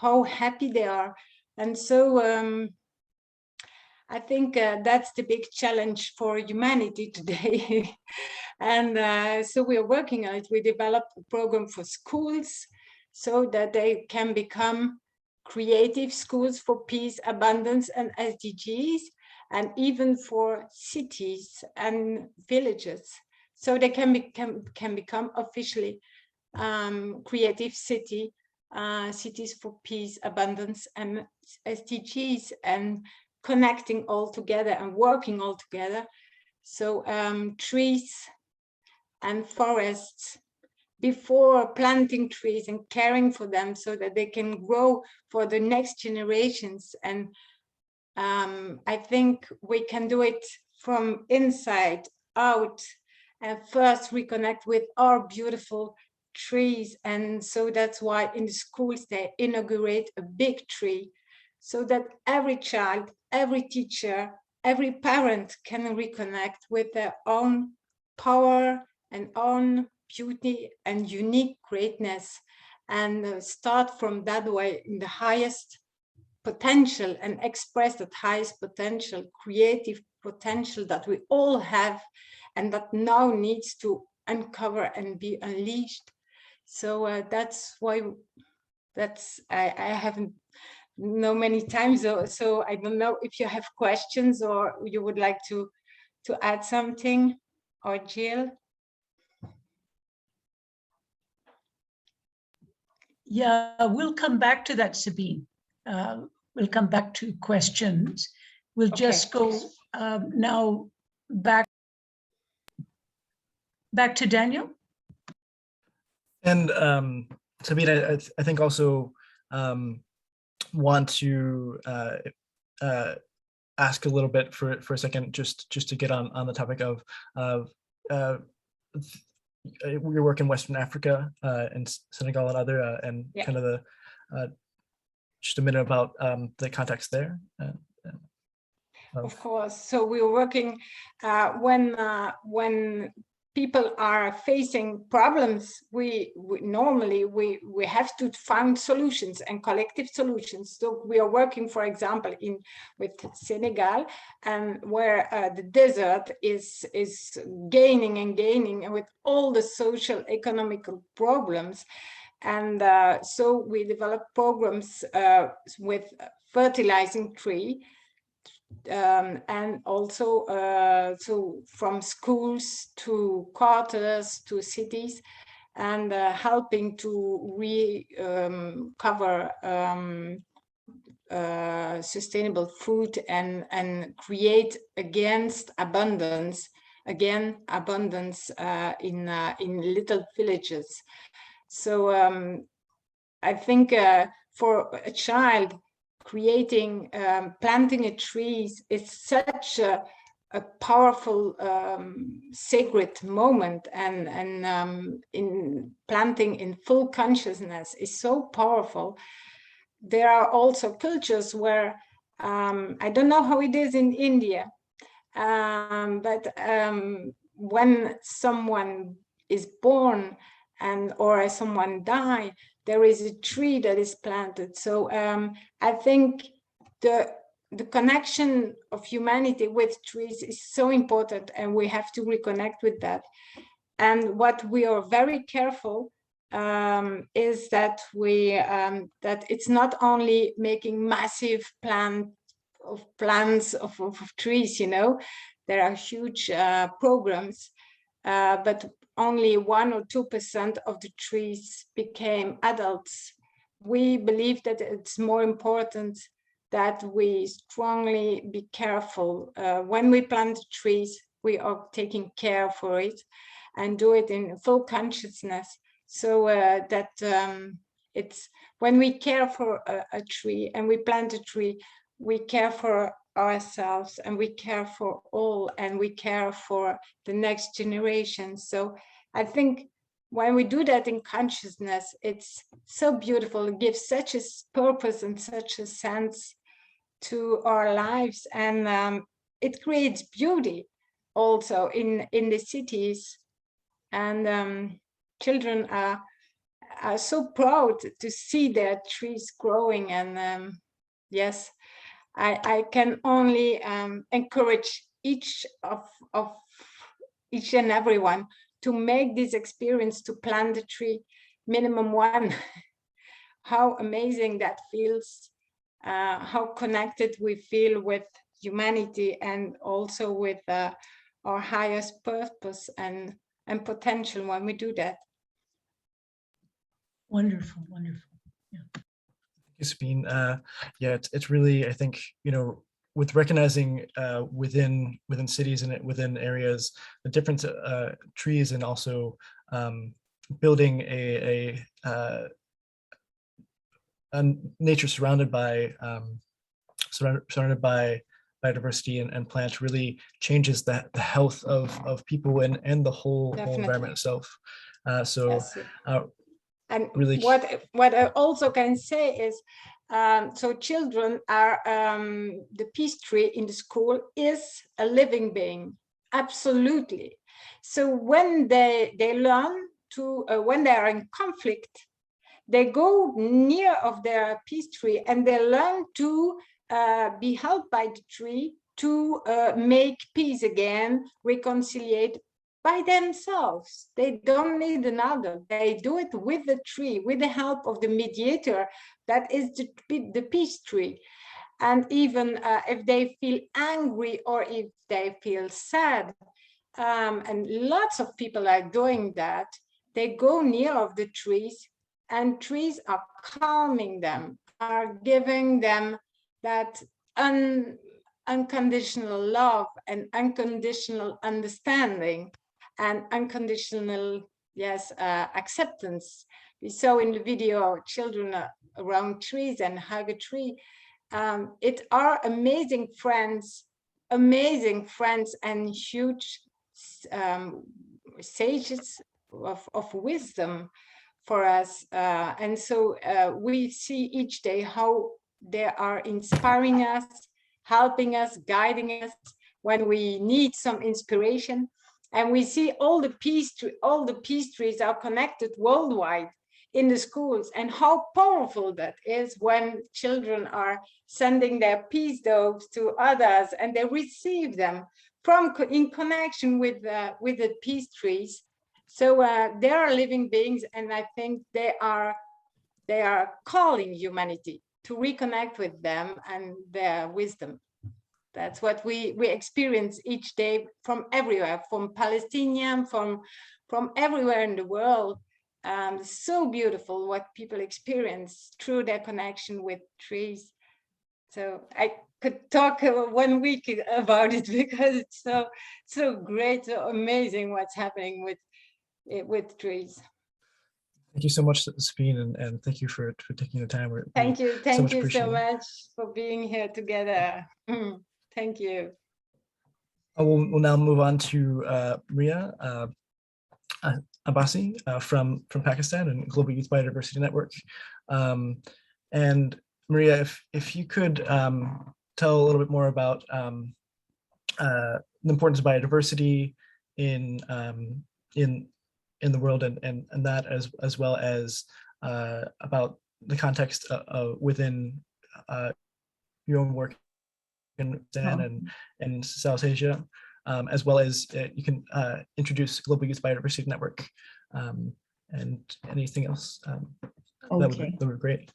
Speaker 16: how happy they are. And so I think that's the big challenge for humanity today. And so we are working on it. We developed a program for schools so that they can become creative schools for peace, abundance, and SDGs, and even for cities and villages, so they can become officially creative cities for peace, abundance, and SDGs, and connecting all together and working all together. So trees and forests, before planting trees and caring for them so that they can grow for the next generations. And I think we can do it from inside out, and first reconnect with our beautiful trees. And so that's why in the schools they inaugurate a big tree, so that every child, every teacher, every parent can reconnect with their own power and own beauty and unique greatness, and start from that way in the highest potential and express that highest potential, creative potential that we all have, and that now needs to uncover and be unleashed. So that's why I haven't know many times, so I don't know if you have questions or you would like to add something, or Jill.
Speaker 17: Yeah, we'll come back to that, Sabine. We'll come back to questions. We'll just go now back to Daniel.
Speaker 7: And Sabine, I think also want to ask a little bit for a second, just to get on the topic of your work in Western Africa and Senegal and other, and kind of the just a minute about the context there.
Speaker 16: Of course. So we are working when people are facing problems, we normally have to find solutions and collective solutions. So we are working, for example, with Senegal, and where the desert is gaining and gaining, and with all the social economical problems. And so we develop programs with fertilizing tree, and also so from schools to quarters to cities, and helping to recover sustainable food and create abundance in little villages. So I think for a child, creating, planting a tree is such a powerful, sacred moment, and in planting in full consciousness is so powerful. There are also cultures where, I don't know how it is in India, but when someone is born or someone dies, there is a tree that is planted. So I think the the connection of humanity with trees is so important, and we have to reconnect with that. And what we are very careful is that that it's not only making massive plants of trees, you know. There are huge programs, but only 1 or 2% of the trees became adults. We believe that it's more important that we strongly be careful. When we plant trees, we are taking care for it and do it in full consciousness. So that it's when we care for a tree and we plant a tree, we care for ourselves and we care for all, and we care for the next generation. So I think when we do that in consciousness, it's so beautiful. It gives such a purpose and such a sense to our lives, and it creates beauty also in the cities. And children are so proud to see their trees growing. And yes, I can only encourage each and everyone to make this experience, to plant a tree, minimum one. How amazing that feels, how connected we feel with humanity, and also with our highest purpose and potential when we do that.
Speaker 17: Wonderful, wonderful.
Speaker 7: Sabine. Yeah, it's really, I think, you know, with recognizing within cities and within areas the different trees, and also building a nature surrounded by biodiversity and plants really changes the health of people and the whole environment itself.
Speaker 16: Yes. And
Speaker 7: really,
Speaker 16: what I also can say is, so children are, the peace tree in the school is a living being, absolutely. So when they learn to, when they are in conflict, they go near of their peace tree and they learn to be helped by the tree to make peace again, reconciliate by themselves. They don't need another. They do it with the tree, with the help of the mediator that is the peace tree. And even if they feel angry or if they feel sad, and lots of people are doing that, they go near of the trees, and trees are calming them, are giving them that unconditional love and unconditional understanding and unconditional, yes, acceptance. We saw in the video children around trees and hug a tree. It are amazing friends and huge sages of wisdom for us. And so we see each day how they are inspiring us, helping us, guiding us when we need some inspiration. And we see all the peace trees are connected worldwide in the schools, and how powerful that is when children are sending their peace doves to others and they receive them in connection with the peace trees. So they are living beings, and I think they are calling humanity to reconnect with them and their wisdom. That's what we experience each day from everywhere, from Palestinian, from everywhere in the world. So beautiful what people experience through their connection with trees. So I could talk 1 week about it because it's so great, so amazing what's happening with trees.
Speaker 7: Thank you so much, Sabine, and thank you for taking the time.
Speaker 16: Thank you so much for being here together. Thank you.
Speaker 7: We'll now move on to Maria Abbasi from Pakistan and Global Youth Biodiversity Network. And Maria, if you could tell a little bit more about the importance of biodiversity in the world, and that as well as about the context within your own work in and South Asia, as well as you can introduce Global Youth Biodiversity Network and anything else. That would be great.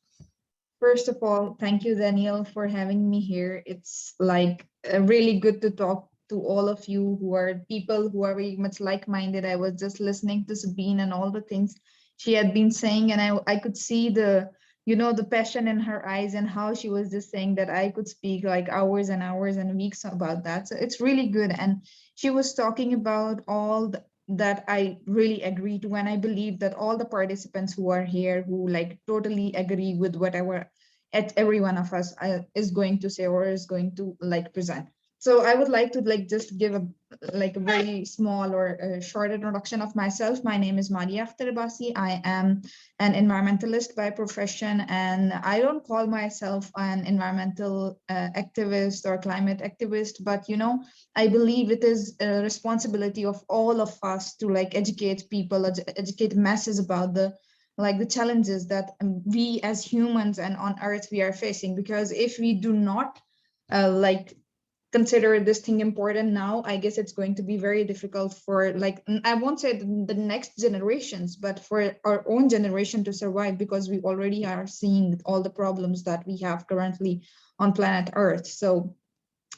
Speaker 18: First of all, thank you, Daniel, for having me here. It's like really good to talk to all of you who are people who are very much like-minded. I was just listening to Sabine and all the things she had been saying, and I could see the, you know, the passion in her eyes and how she was just saying that I could speak like hours and hours and weeks about that. So it's really good. And she was talking about all that I really agree to, and I believe that all the participants who are here who like totally agree with whatever every one of us is going to say or is going to like present. So I would like to like just give a very small or a short introduction of myself. My name is Maria Akhtar. I am an environmentalist by profession, and I don't call myself an environmental activist or climate activist, but you know, I believe it is a responsibility of all of us to like educate people, educate masses about the challenges that we as humans and on Earth we are facing. Because if we do not consider this thing important now, I guess it's going to be very difficult for I won't say the next generations, but for our own generation to survive, because we already are seeing all the problems that we have currently on planet Earth. So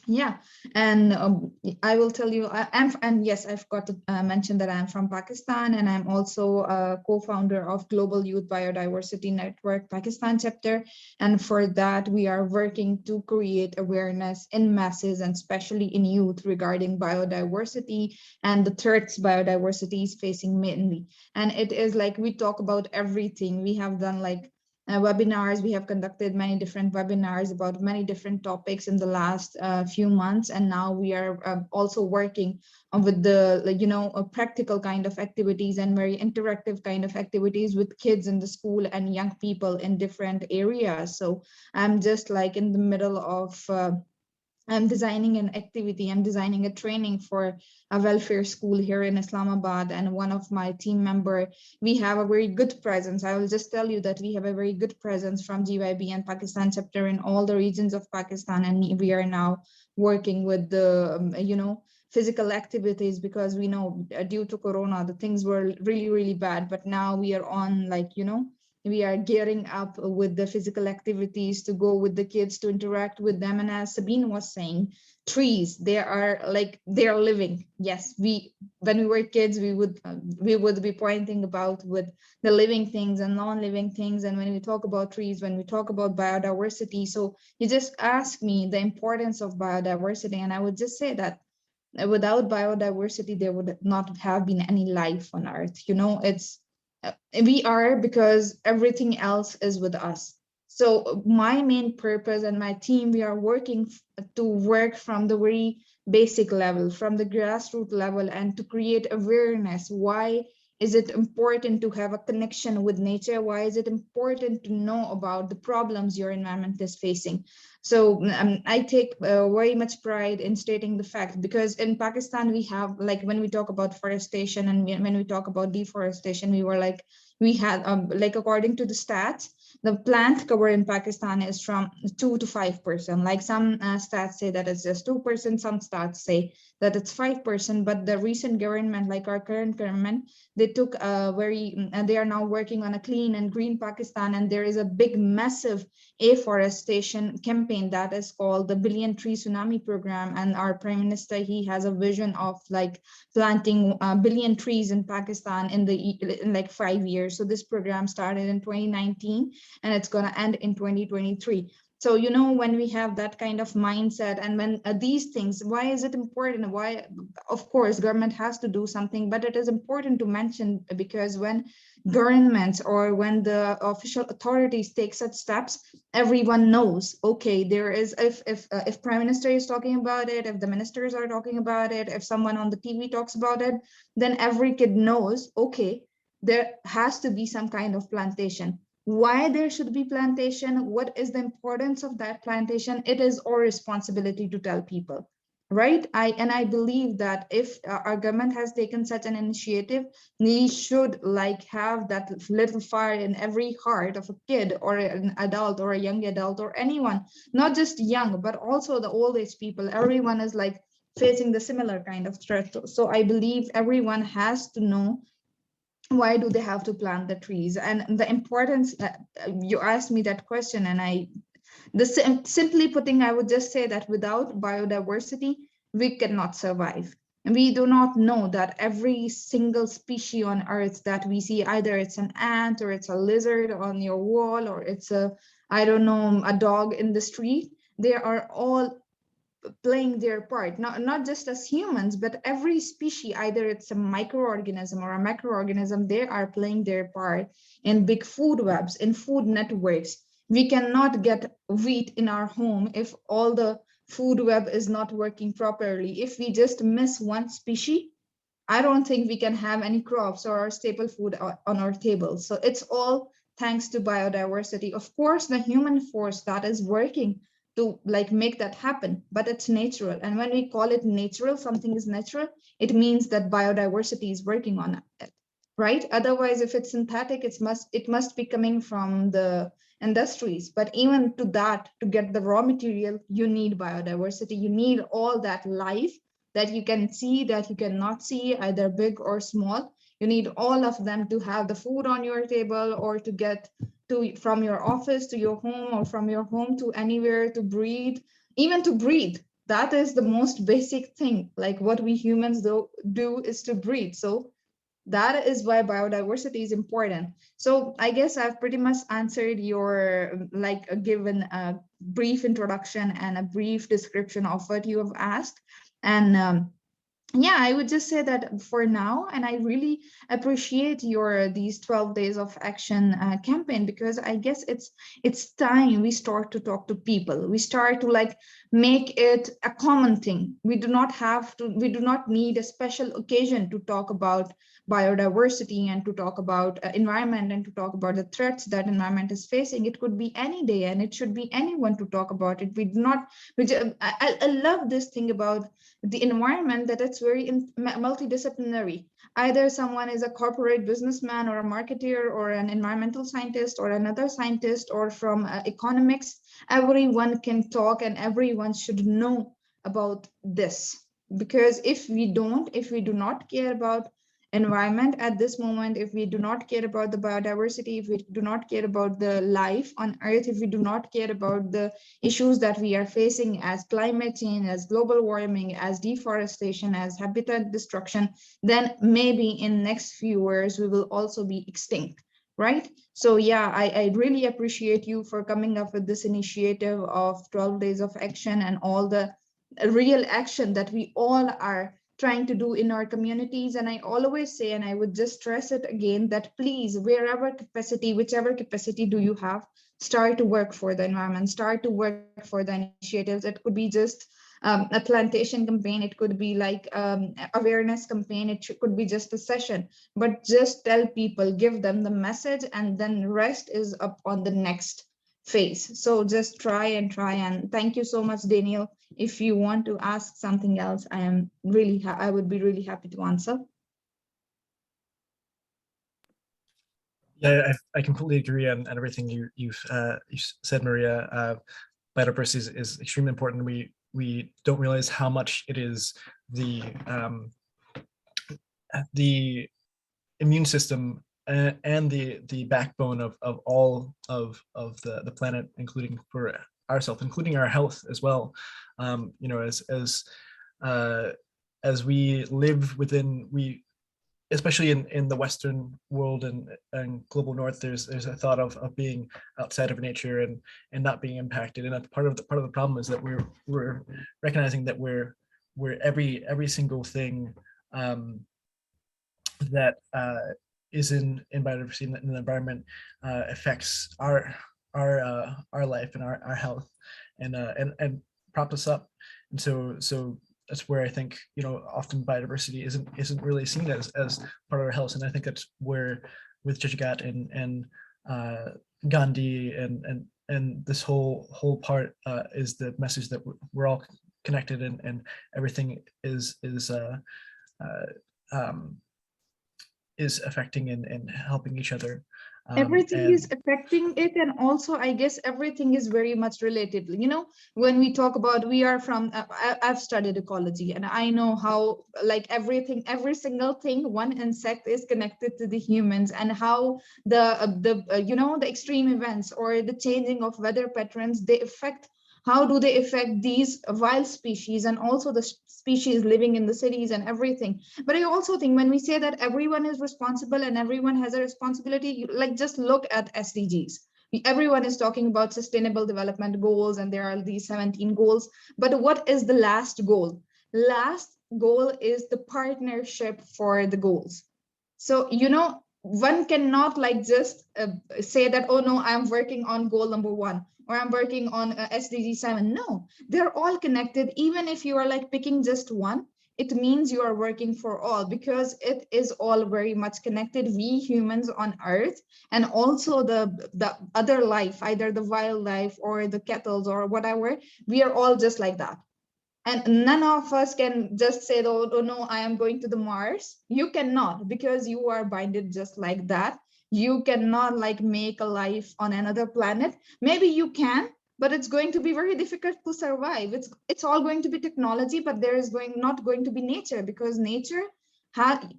Speaker 18: yeah, and I will tell you, and yes, I've got to mention that I'm from Pakistan, and I'm also a co-founder of Global Youth Biodiversity Network Pakistan chapter. And for that, we are working to create awareness in masses and especially in youth regarding biodiversity and the threats biodiversity is facing mainly. And it is like we talk about everything. We have done webinars. We have conducted many different webinars about many different topics in the last few months, and now we are also working with the practical kind of activities and very interactive kind of activities with kids in the school and young people in different areas. So I'm just like in the middle of I'm designing an activity, I'm designing a training for a welfare school here in Islamabad, and one of my team member, we have a very good presence. I will just tell you that we have a very good presence from GYB and Pakistan chapter in all the regions of Pakistan, and we are now working with the physical activities, because we know due to Corona, the things were really, really bad, but now we are on we are gearing up with the physical activities to go with the kids, to interact with them. And as Sabine was saying, trees, they are living. Yes, when we were kids, we would be pointing about with the living things and non-living things. And when we talk about trees, when we talk about biodiversity, so you just ask me the importance of biodiversity, and I would just say that without biodiversity, there would not have been any life on Earth. We are, because everything else is with us. So my main purpose and my team, we are working to work from the very basic level, from the grassroots level, and to create awareness. Why is it important to have a connection with nature? Why is it important to know about the problems your environment is facing? So I take very much pride in stating the fact, because in Pakistan, we have, when we talk about forestation and when we talk about deforestation, we had according to the stats, the plant cover in Pakistan is from 2 to 5%. Some stats say that it's just 2%, some stats say that it's 5%, but the recent government, our current government, they took they are now working on a clean and green Pakistan, and there is a big, massive afforestation campaign that is called the Billion Tree Tsunami Program. And our Prime Minister, he has a vision of planting a billion trees in Pakistan in 5 years. So this program started in 2019 and it's going to end in 2023. So, when we have that kind of mindset, and when these things, why is it important? Why, of course, government has to do something, but it is important to mention, because when governments or when the official authorities take such steps, everyone knows, okay, there is, if Prime Minister is talking about it, if the ministers are talking about it, if someone on the TV talks about it, then every kid knows, okay, there has to be some kind of plantation. Why there should be plantation? What is the importance of that plantation? It is our responsibility to tell people. right? I believe that if our government has taken such an initiative, we should like have that little fire in every heart of a kid or an adult or a young adult or anyone, not just young, but also the old age people. Everyone is like facing the similar kind of threat. So I believe everyone has to know why do they have to plant the trees and the importance. You asked me that question, and simply putting, I would just say that without biodiversity, we cannot survive. And we do not know that every single species on Earth that we see, either it's an ant or it's a lizard on your wall, or it's I don't know, a dog in the street, they are all playing their part, not just as humans, but every species, either it's a microorganism or a macroorganism, they are playing their part in big food webs, in food networks. We cannot get wheat in our home if all the food web is not working properly. If we just miss one species, I don't think we can have any crops or our staple food on our table. So it's all thanks to biodiversity. Of course, the human force that is working to like make that happen, but it's natural. And when we call it natural, something is natural, it means that biodiversity is working on it, right? Otherwise, if it's synthetic, it must be coming from the industries. But even to that, to get the raw material, you need biodiversity. You need all that life that you can see, that you cannot see, either big or small. You need all of them to have the food on your table, or to get to from your office to your home, or from your home to anywhere, to breathe, even to breathe. That is the most basic thing. Like what we humans do is to breathe. So that is why biodiversity is important. So I guess I've pretty much answered your, like, given a brief introduction and a brief description of what you have asked. And yeah, I would just say that for now, and I really appreciate your these 12 days of action campaign, because I guess it's time we start to talk to people. We start to like make it a common thing. We do not need a special occasion to talk about biodiversity and to talk about environment and to talk about the threats that environment is facing. It could be any day, and it should be anyone to talk about it. We do not, I love this thing about the environment, that it's very multidisciplinary. Either someone is a corporate businessman or a marketer or an environmental scientist or another scientist or from economics. Everyone can talk and everyone should know about this. Because if we do not care about environment at this moment, if we do not care about the biodiversity, if we do not care about the life on Earth, if we do not care about the issues that we are facing as climate change, as global warming, as deforestation, as habitat destruction, then maybe in next few years we will also be extinct, right? So yeah, I really appreciate you for coming up with this initiative of 12 days of action and all the real action that we all are trying to do in our communities. And I always say, and I would just stress it again, that please, whichever capacity do you have, start to work for the environment, start to work for the initiatives. It could be just a plantation campaign, it could be like awareness campaign, could be just a session, but just tell people, give them the message, and then rest is up on the next phase. So just try. And thank you so much, Daniel. If you want to ask something else, I would be really happy to answer.
Speaker 7: Yeah, I completely agree on everything you've said, Maria. Biodiversity is extremely important. We don't realize how much it is the immune system and the backbone of all of the planet, including for ourselves, including our health as well. You know, as we live within, especially in the Western world and global North, there's a thought of being outside of nature and not being impacted. And that's part of the problem is that we're recognizing that we're every single thing that is in biodiversity in the environment affects our life and our health and props us up. And so that's where I think, you know, often biodiversity isn't really seen as part of our health. And I think that's where with Jagat and Gandhi and this whole part is the message that we're all connected, and everything is affecting and helping each other.
Speaker 18: Everything is affecting it, and also I guess everything is very much related. When we talk about, we are from I've studied ecology, and I know how, like, every single thing, one insect is connected to the humans, and how the extreme events or the changing of weather patterns, how do they affect these wild species and also the species living in the cities and everything. But I also think when we say that everyone is responsible and everyone has a responsibility, like, just look at SDGs. Everyone is talking about sustainable development goals, and there are these 17 goals. But what is the last goal? Last goal is the partnership for the goals. So, one cannot just say that, oh no, I'm working on goal number 1, or I'm working on SDG 7. No, they're all connected. Even if you are picking just one, it means you are working for all, because it is all very much connected. We humans on Earth, and also the other life, either the wildlife or the kettles or whatever, we are all just like that. And none of us can just say, oh no, I am going to the Mars. You cannot, because you are binded just like that. You cannot make a life on another planet. Maybe you can, but it's going to be very difficult to survive. It's all going to be technology, but there is not going to be nature, because nature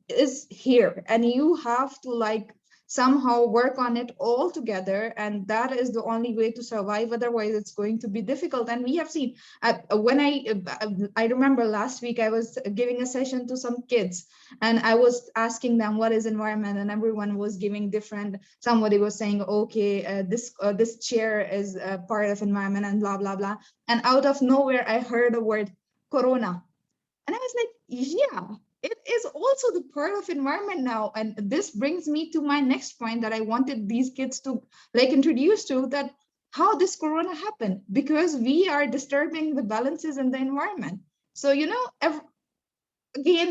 Speaker 18: is here, and you have to somehow work on it all together, and that is the only way to survive. Otherwise it's going to be difficult. And we have seen, when I remember last week I was giving a session to some kids, and I was asking them what is environment, and everyone was giving different. Somebody was saying, okay, this chair is part of environment, and blah blah blah. And out of nowhere I heard the word corona, and I was like, yeah, it is also the part of environment now. And this brings me to my next point that I wanted these kids to introduce to, that how this corona happened, because we are disturbing the balances in the environment. So, again,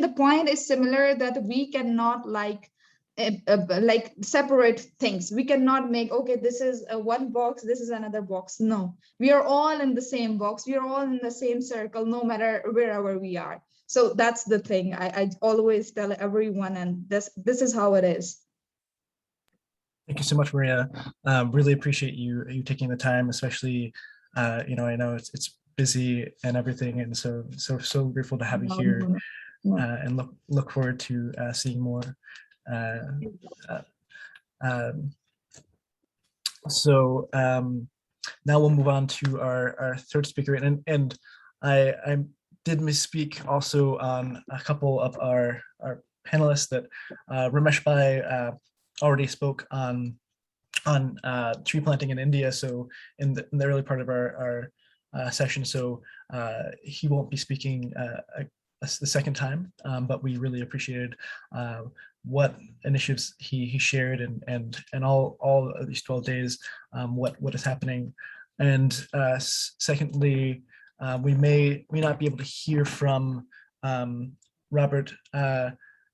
Speaker 18: the point is similar, that we cannot separate things. We cannot make, okay, this is one box, this is another box. No, we are all in the same box. We are all in the same circle, no matter wherever we are. So that's the thing I always tell everyone, and this is how it is.
Speaker 7: Thank you so much, Maria. Really appreciate you taking the time, especially, I know it's busy and everything, and so grateful to have you here, and look forward to seeing more. So now we'll move on to our third speaker, and I did misspeak also on a couple of our panelists, that Ramesh Bhai already spoke on tree planting in India, so in the early part of our session, so he won't be speaking the second time, but we really appreciated what initiatives he shared, and all of these 12 days, what is happening. And secondly, we may not be able to hear from Robert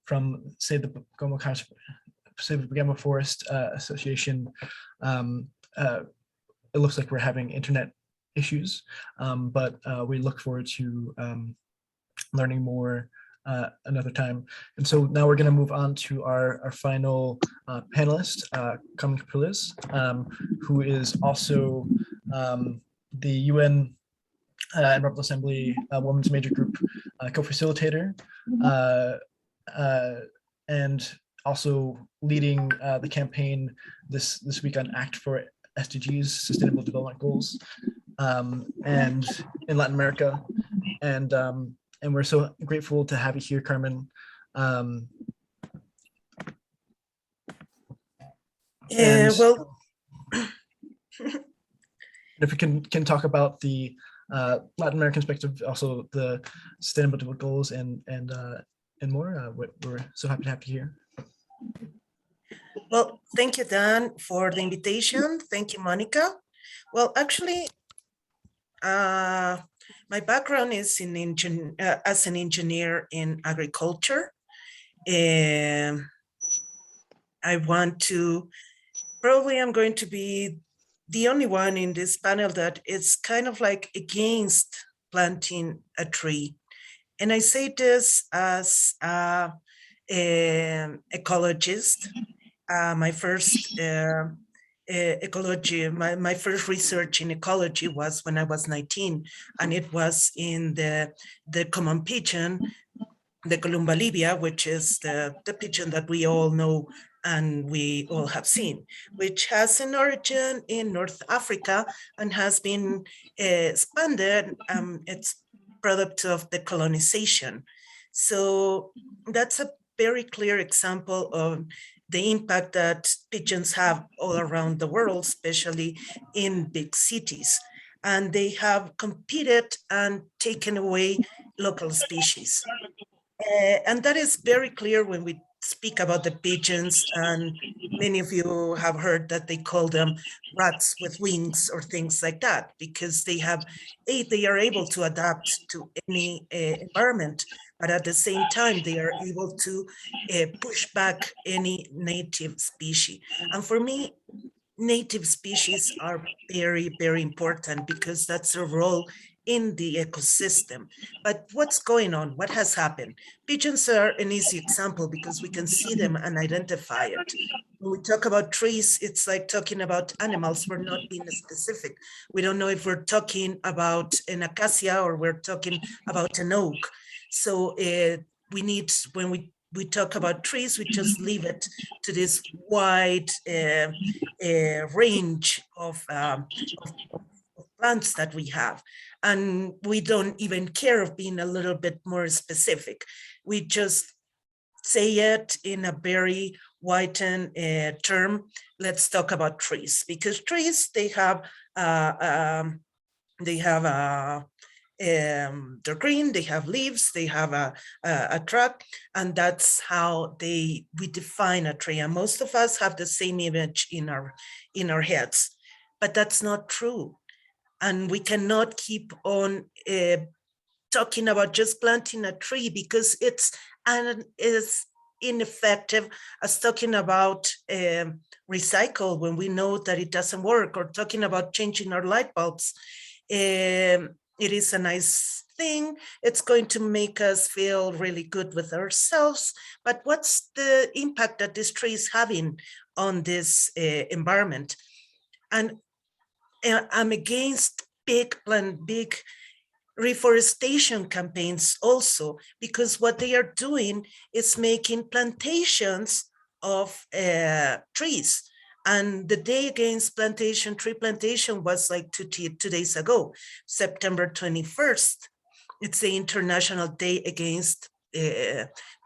Speaker 7: from, say, the Gama Forest Association. It looks like we're having internet issues, but we look forward to learning more another time. And so now we're going to move on to our final panelist, Carmen Capriles, who is also the UN Environmental Assembly Women's Major Group co-facilitator, and also leading the campaign this week on Act for SDGs, Sustainable Development Goals, and in Latin America. And we're so grateful to have you here, Carmen.
Speaker 19: Well,
Speaker 7: if we can talk about the Latin American perspective, also the Sustainable Development Goals, and more, we're so happy to have you here.
Speaker 19: Well, thank you, Dan, for the invitation. Thank you, Monica. Well, actually, my background is as an engineer in agriculture. And I'm going to be the only one in this panel that is kind of against planting a tree. And I say this as an ecologist. My first my first research in ecology was when I was 19, and it was in the common pigeon, the Columba livia, which is the pigeon that we all know and we all have seen, which has an origin in North Africa and has been expanded. It's product of the colonization. So that's a very clear example of the impact that pigeons have all around the world, especially in big cities. And they have competed and taken away local species. And that is very clear when we speak about the pigeons, and many of you have heard that they call them rats with wings or things like that, because they are able to adapt to any environment, but at the same time, they are able to push back any native species. And for me, native species are very, very important because that's a role in the ecosystem. But what's going on? What has happened? Pigeons are an easy example because we can see them and identify it. When we talk about trees, it's like talking about animals. We're not being specific. We don't know if we're talking about an acacia or we're talking about an oak. So we need, when we talk about trees, we just leave it to this wide range of plants that we have. And we don't even care of being a little bit more specific. We just say it in a very widened term. Let's talk about trees, because trees, they're green, they have leaves, they have a trunk, and that's how we define a tree. And most of us have the same image in our heads, but that's not true. And we cannot keep on talking about just planting a tree, because it's ineffective as talking about recycle when we know that it doesn't work, or talking about changing our light bulbs. It is a nice thing. It's going to make us feel really good with ourselves. But what's the impact that this tree is having on this environment? And I'm against big reforestation campaigns also, because what they are doing is making plantations of trees. And the day against tree plantation was like 2 days ago, September 21st. It's the International Day Against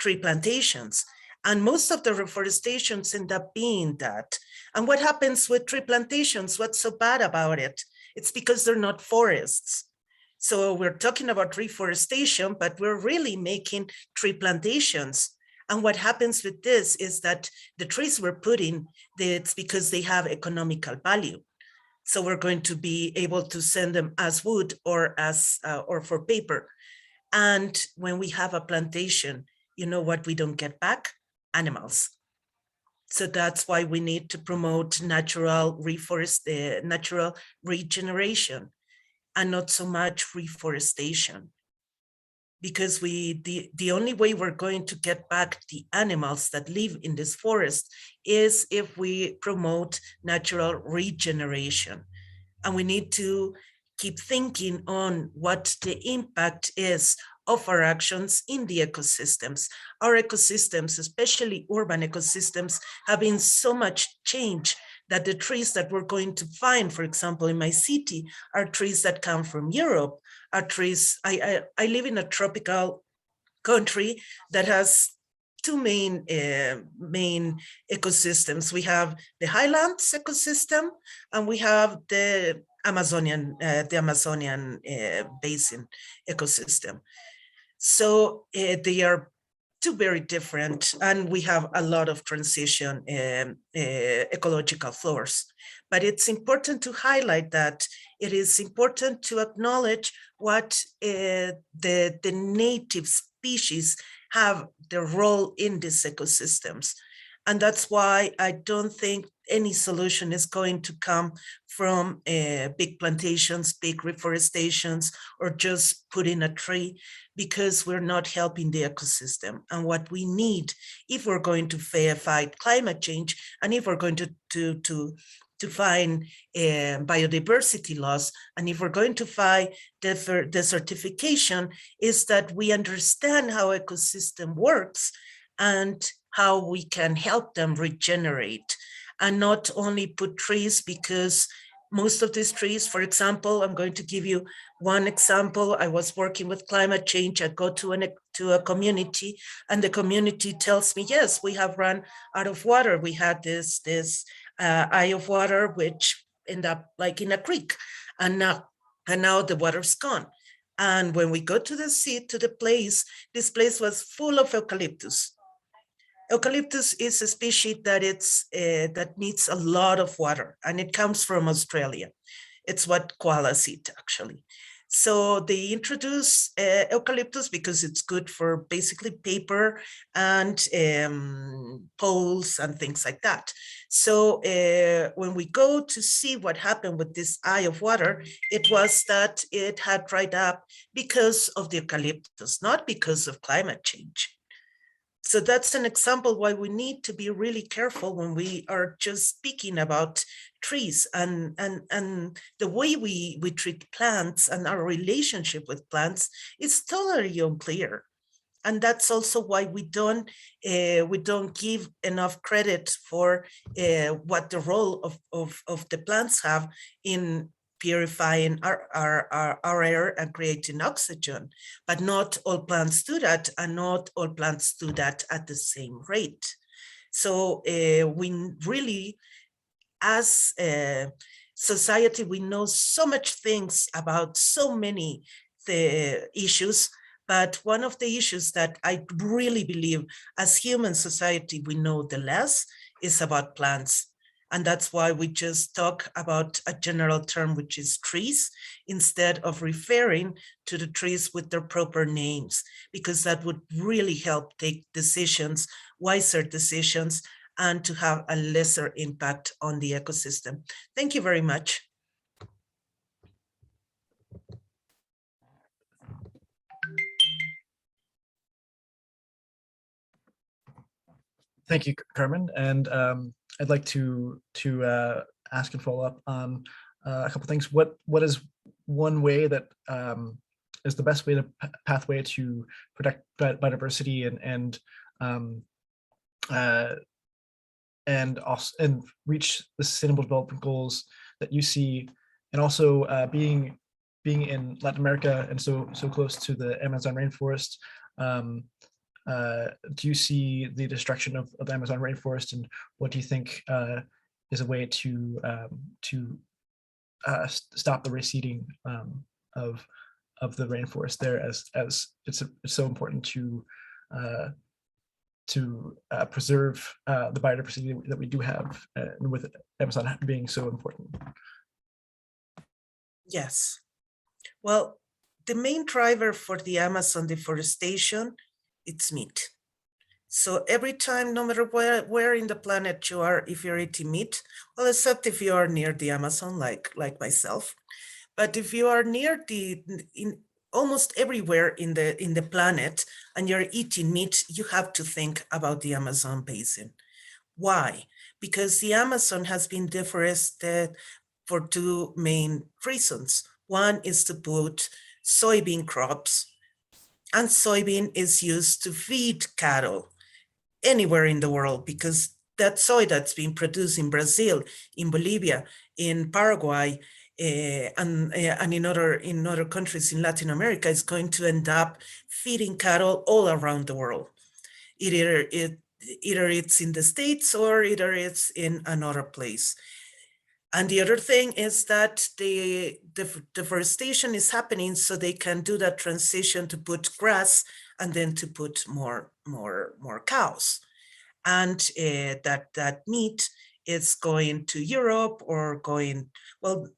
Speaker 19: Tree Plantations. And most of the reforestations end up being that. And what happens with tree plantations? What's so bad about it? It's because they're not forests. So we're talking about reforestation, but we're really making tree plantations. And what happens with this is that the trees we're putting, it's because they have economical value. So we're going to be able to send them as wood or as or for paper. And when we have a plantation, you know what we don't get back? Animals. So that's why we need to promote natural regeneration and not so much reforestation. Because the only way we're going to get back the animals that live in this forest is if we promote natural regeneration. And we need to keep thinking on what the impact is of our actions in the ecosystems. Our ecosystems, especially urban ecosystems, have been so much changed that the trees that we're going to find, for example, in my city, are trees that come from Europe, are trees. I live in a tropical country that has two main ecosystems. We have the highlands ecosystem, and we have the Amazonian basin ecosystem. So they are two very different, and we have a lot of transition ecological floors. But it's important to highlight that it is important to acknowledge what the native species have the role in these ecosystems. And that's why I don't think any solution is going to come from big plantations, big reforestations, or just putting a tree, because we're not helping the ecosystem. And what we need, if we're going to fight climate change, and if we're going to find biodiversity loss, and if we're going to fight desertification, is that we understand how ecosystem works and how we can help them regenerate, and not only put trees, because most of these trees, for example, I'm going to give you one example. I was working with climate change. I go to a community, and the community tells me, yes, we have run out of water. We had this eye of water, which ended up like in a creek, and now the water's gone. And when we go to the place, this place was full of eucalyptus. Eucalyptus is a species that needs a lot of water, and it comes from Australia. It's what koalas eat, actually. So they introduce eucalyptus because it's good for basically paper and poles and things like that. So when we go to see what happened with this eye of water, it was that it had dried up because of the eucalyptus, not because of climate change. So that's an example why we need to be really careful when we are just speaking about trees, and the way we treat plants and our relationship with plants is totally unclear. And that's also why we don't give enough credit for what the role of the plants have in purifying our air and creating oxygen. But not all plants do that, and not all plants do that at the same rate. So we really, as a society, we know so much things about so many issues, but one of the issues that I really believe as human society we know the less is about plants. And that's why we just talk about a general term, which is trees, instead of referring to the trees with their proper names, because that would really help take decisions, wiser decisions, and to have a lesser impact on the ecosystem. Thank you very much.
Speaker 7: Thank you, Carmen. And I'd like to ask and follow up on a couple things. What is one way that is the best way to pathway to protect biodiversity and reach the Sustainable Development Goals that you see, and also being in Latin America and so close to the Amazon rainforest? Do you see the destruction of the Amazon rainforest, and what do you think is a way to stop the receding of the rainforest there, as it's so important to preserve the biodiversity that we do have, and with Amazon being so important?
Speaker 19: Yes. Well, the main driver for the Amazon deforestation, it's meat. So every time, no matter where in the planet you are, if you're eating meat, well, except if you are near the Amazon, like myself, but if you are near in almost everywhere in the planet and you're eating meat, you have to think about the Amazon basin. Why? Because the Amazon has been deforested for two main reasons. One is to put soybean crops, and soybean is used to feed cattle anywhere in the world, because that soy that's being produced in Brazil, in Bolivia, in Paraguay, and in other countries in Latin America is going to end up feeding cattle all around the world. Either it's in the States or either it's in another place. And the other thing is that the deforestation is happening so they can do that transition to put grass and then to put more cows. And that meat is going to Europe or going, well,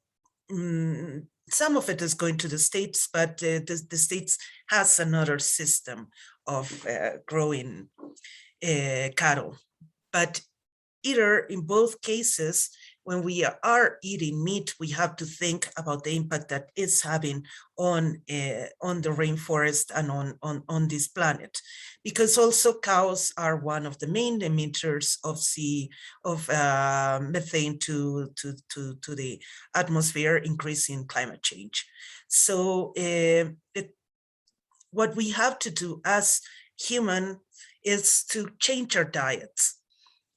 Speaker 19: some of it is going to the States, but the States has another system of growing cattle. But either in both cases, when we are eating meat, we have to think about the impact that it's having on the rainforest and on this planet, because also cows are one of the main emitters of methane to the atmosphere, increasing climate change. So what we have to do as human is to change our diets.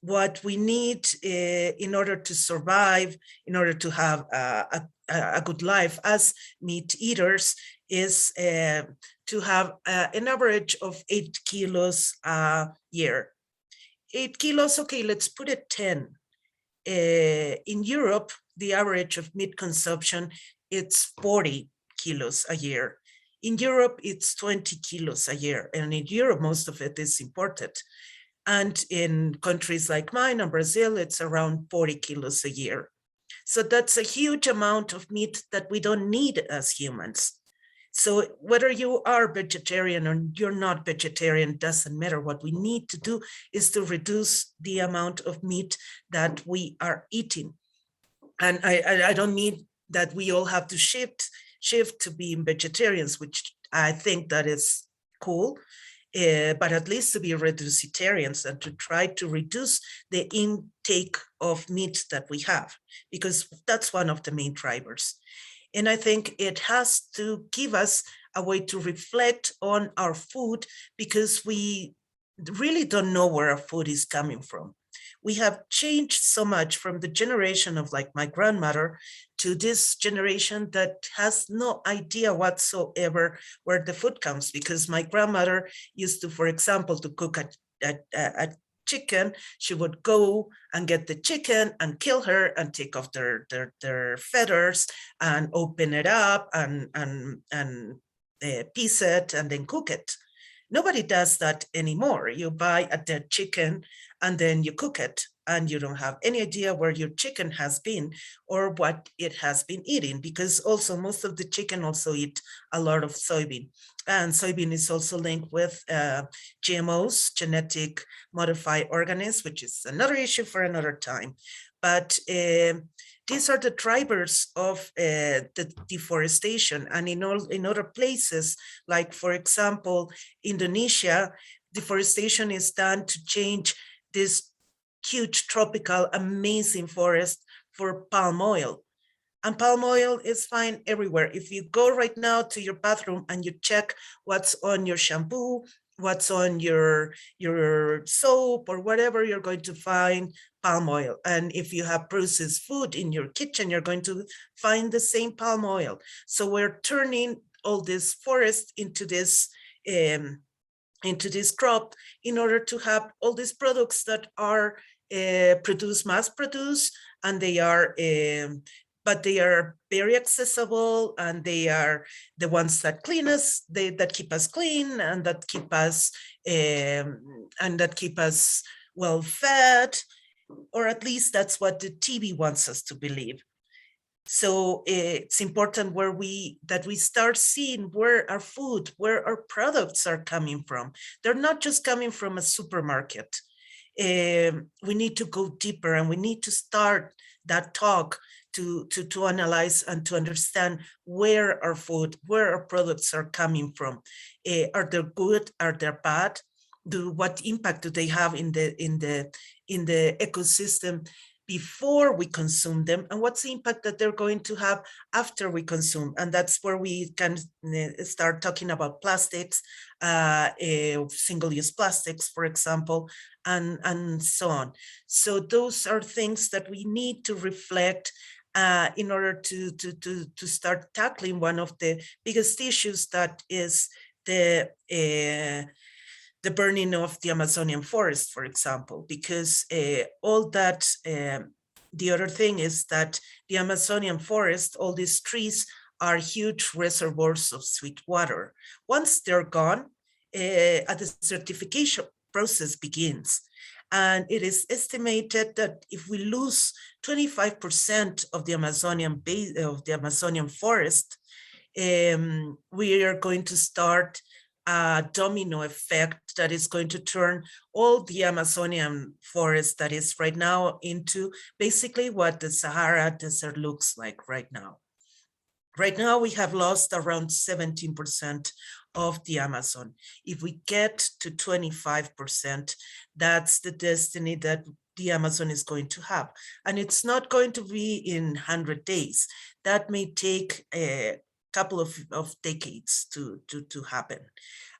Speaker 19: What we need in order to survive, in order to have a good life as meat eaters, is to have an average of 8 kilos a year. 8 kilos, okay, let's put it 10. In Europe, the average of meat consumption, it's 40 kilos a year. In Europe, it's 20 kilos a year. And in Europe, most of it is imported. And in countries like mine and Brazil, it's around 40 kilos a year. So that's a huge amount of meat that we don't need as humans. So whether you are vegetarian or you're not vegetarian, doesn't matter. What we need to do is to reduce the amount of meat that we are eating. And I don't mean that we all have to shift to being vegetarians, which I think that is cool. But at least to be reducitarians and to try to reduce the intake of meat that we have, because that's one of the main drivers. And I think it has to give us a way to reflect on our food, because we really don't know where our food is coming from. We have changed so much from the generation of like my grandmother to this generation that has no idea whatsoever where the food comes, because my grandmother used to, for example, to cook a chicken, she would go and get the chicken and kill her and take off their feathers and open it up and piece it and then cook it. Nobody does that anymore. You buy a dead chicken and then you cook it, and you don't have any idea where your chicken has been or what it has been eating, because also most of the chicken also eat a lot of soybean. And soybean is also linked with GMOs, genetic modified organisms, which is another issue for another time. But these are the drivers of the deforestation. And in other places, like for example, Indonesia, deforestation is done to change this huge tropical amazing forest for palm oil. And palm oil is fine everywhere. If you go right now to your bathroom and you check what's on your shampoo, what's on your soap or whatever, you're going to find palm oil. And if you have processed food in your kitchen, you're going to find the same palm oil. So we're turning all this forest into this crop in order to have all these products that are mass produced, and they are but they are very accessible, and they are the ones that clean us, that keep us clean, and that keep us well fed, or at least that's what the TV wants us to believe. So it's important that we start seeing where our food, where our products are coming from. They're not just coming from a supermarket. We need to go deeper, and we need to start that talk to analyze and to understand where our food, where our products are coming from. Are they good? Are they bad? What impact do they have in the ecosystem before we consume them, and what's the impact that they're going to have after we consume? And that's where we can start talking about plastics, single-use plastics, for example, and so on. So those are things that we need to reflect in order to start tackling one of the biggest issues, that is the burning of the Amazonian forest, for example, because all that, the other thing is that the Amazonian forest, all these trees are huge reservoirs of sweet water. Once they're gone, a desertification process begins. And it is estimated that if we lose 25% of the Amazonian forest, we are going to start a domino effect that is going to turn all the Amazonian forest that is right now into basically what the Sahara Desert looks like right now. Right now, we have lost around 17% of the Amazon. If we get to 25%, that's the destiny that the Amazon is going to have. And it's not going to be in 100 days. That may take a couple of decades to happen.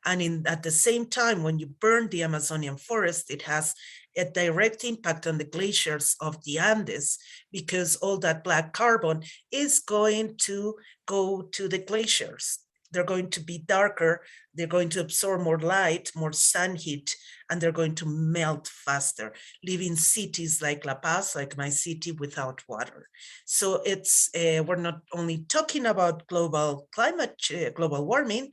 Speaker 19: And at the same time, when you burn the Amazonian forest, it has a direct impact on the glaciers of the Andes, because all that black carbon is going to go to the glaciers. They're going to be darker, they're going to absorb more light, more sun heat, and they're going to melt faster, leaving cities like La Paz, like my city, without water. So it's we're not only talking about global warming,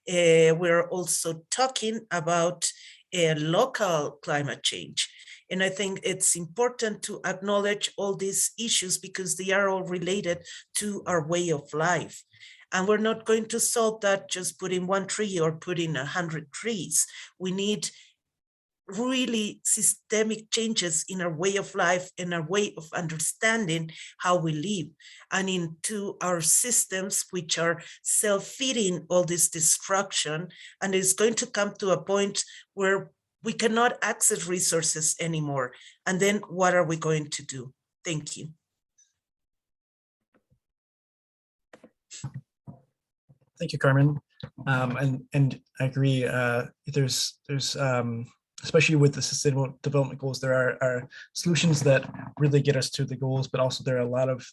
Speaker 19: we're also talking about local climate change. And I think it's important to acknowledge all these issues because they are all related to our way of life. And we're not going to solve that just putting one tree or putting 100 trees. We need really systemic changes in our way of life and our way of understanding how we live, and into our systems which are self-feeding all this destruction. And it's going to come to a point where we cannot access resources anymore. And then what are we going to do? Thank you.
Speaker 7: Thank you, Carmen. And I agree. There's especially with the Sustainable Development Goals, there are solutions that really get us to the goals, but also there are a lot of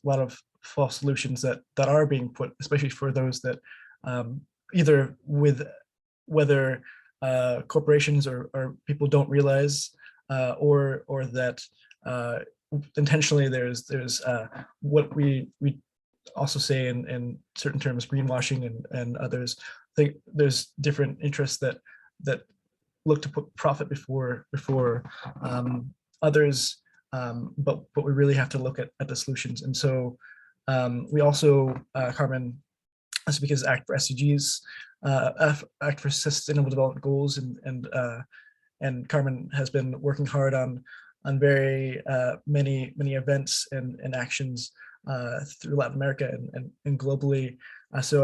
Speaker 7: false solutions that are being put, especially for those that either with whether corporations or people don't realize, or that intentionally there's what we also say in certain terms, greenwashing and others. I think there's different interests that look to put profit before others, but we really have to look at the solutions. And so we also, Carmen, that's because Act for SDGs, Act for Sustainable Development Goals, and Carmen has been working hard on very many events and actions through Latin America and globally. So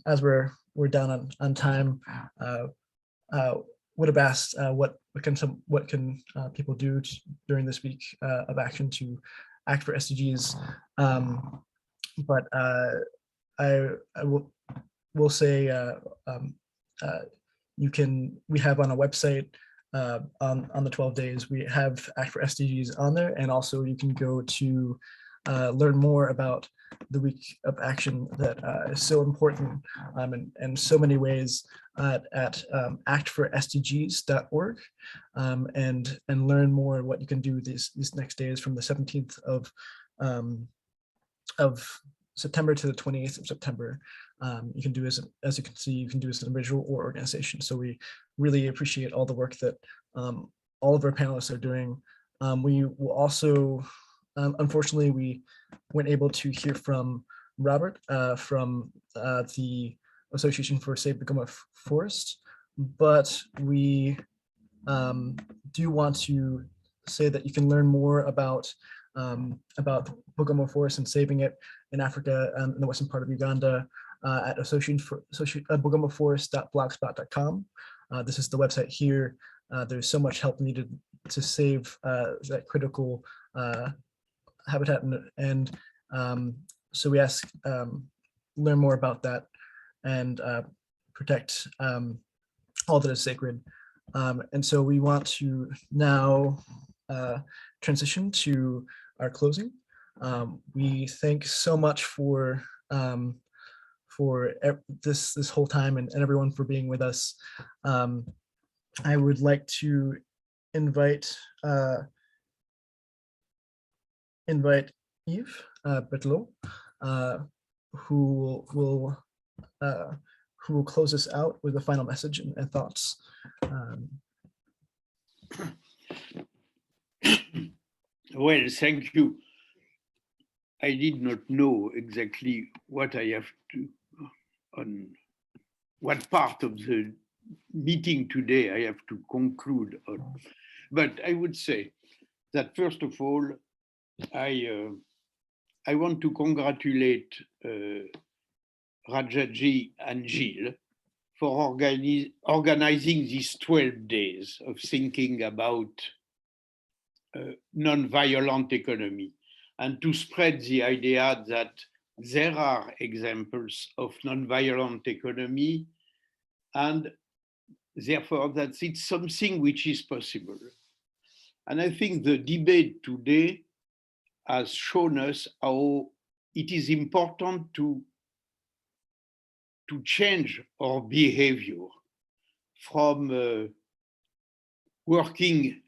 Speaker 7: as we're down on time, would have asked what can people do during this week of action to act for SDGs. But I will say we have on a website on the 12 days, we have Act for SDGs on there, and also you can go to learn more about the week of action that is so important in so many ways at actforsdgs.org, and learn more what you can do these next days from the 17th of September to the 28th of September. You can do as you can see, you can do as an individual or organization. So we really appreciate all the work that all of our panelists are doing. We will also, unfortunately, we weren't able to hear from Robert from the Association for Save Bogoma Forest, but we do want to say that you can learn more about Bogoma Forest and saving it in Africa and in the western part of Uganda at bogomaforest.blogspot.com. This is the website here. There's so much help needed to save that critical habitat, and so we ask learn more about that and protect all that is sacred. And so we want to now transition to our closing. We thank so much for this whole time and everyone for being with us. I would like to invite Yves Betlot, who will close us out with a final message and thoughts.
Speaker 20: Well, thank you. I did not know exactly what I have to on what part of the meeting today I have to conclude on. But I would say that first of all, I want to congratulate Rajatji and Gilles for organizing these 12 days of thinking about non-violent economy, and to spread the idea that there are examples of non-violent economy, and therefore that it's something which is possible. And I think the debate today has shown us how it is important to change our behavior from working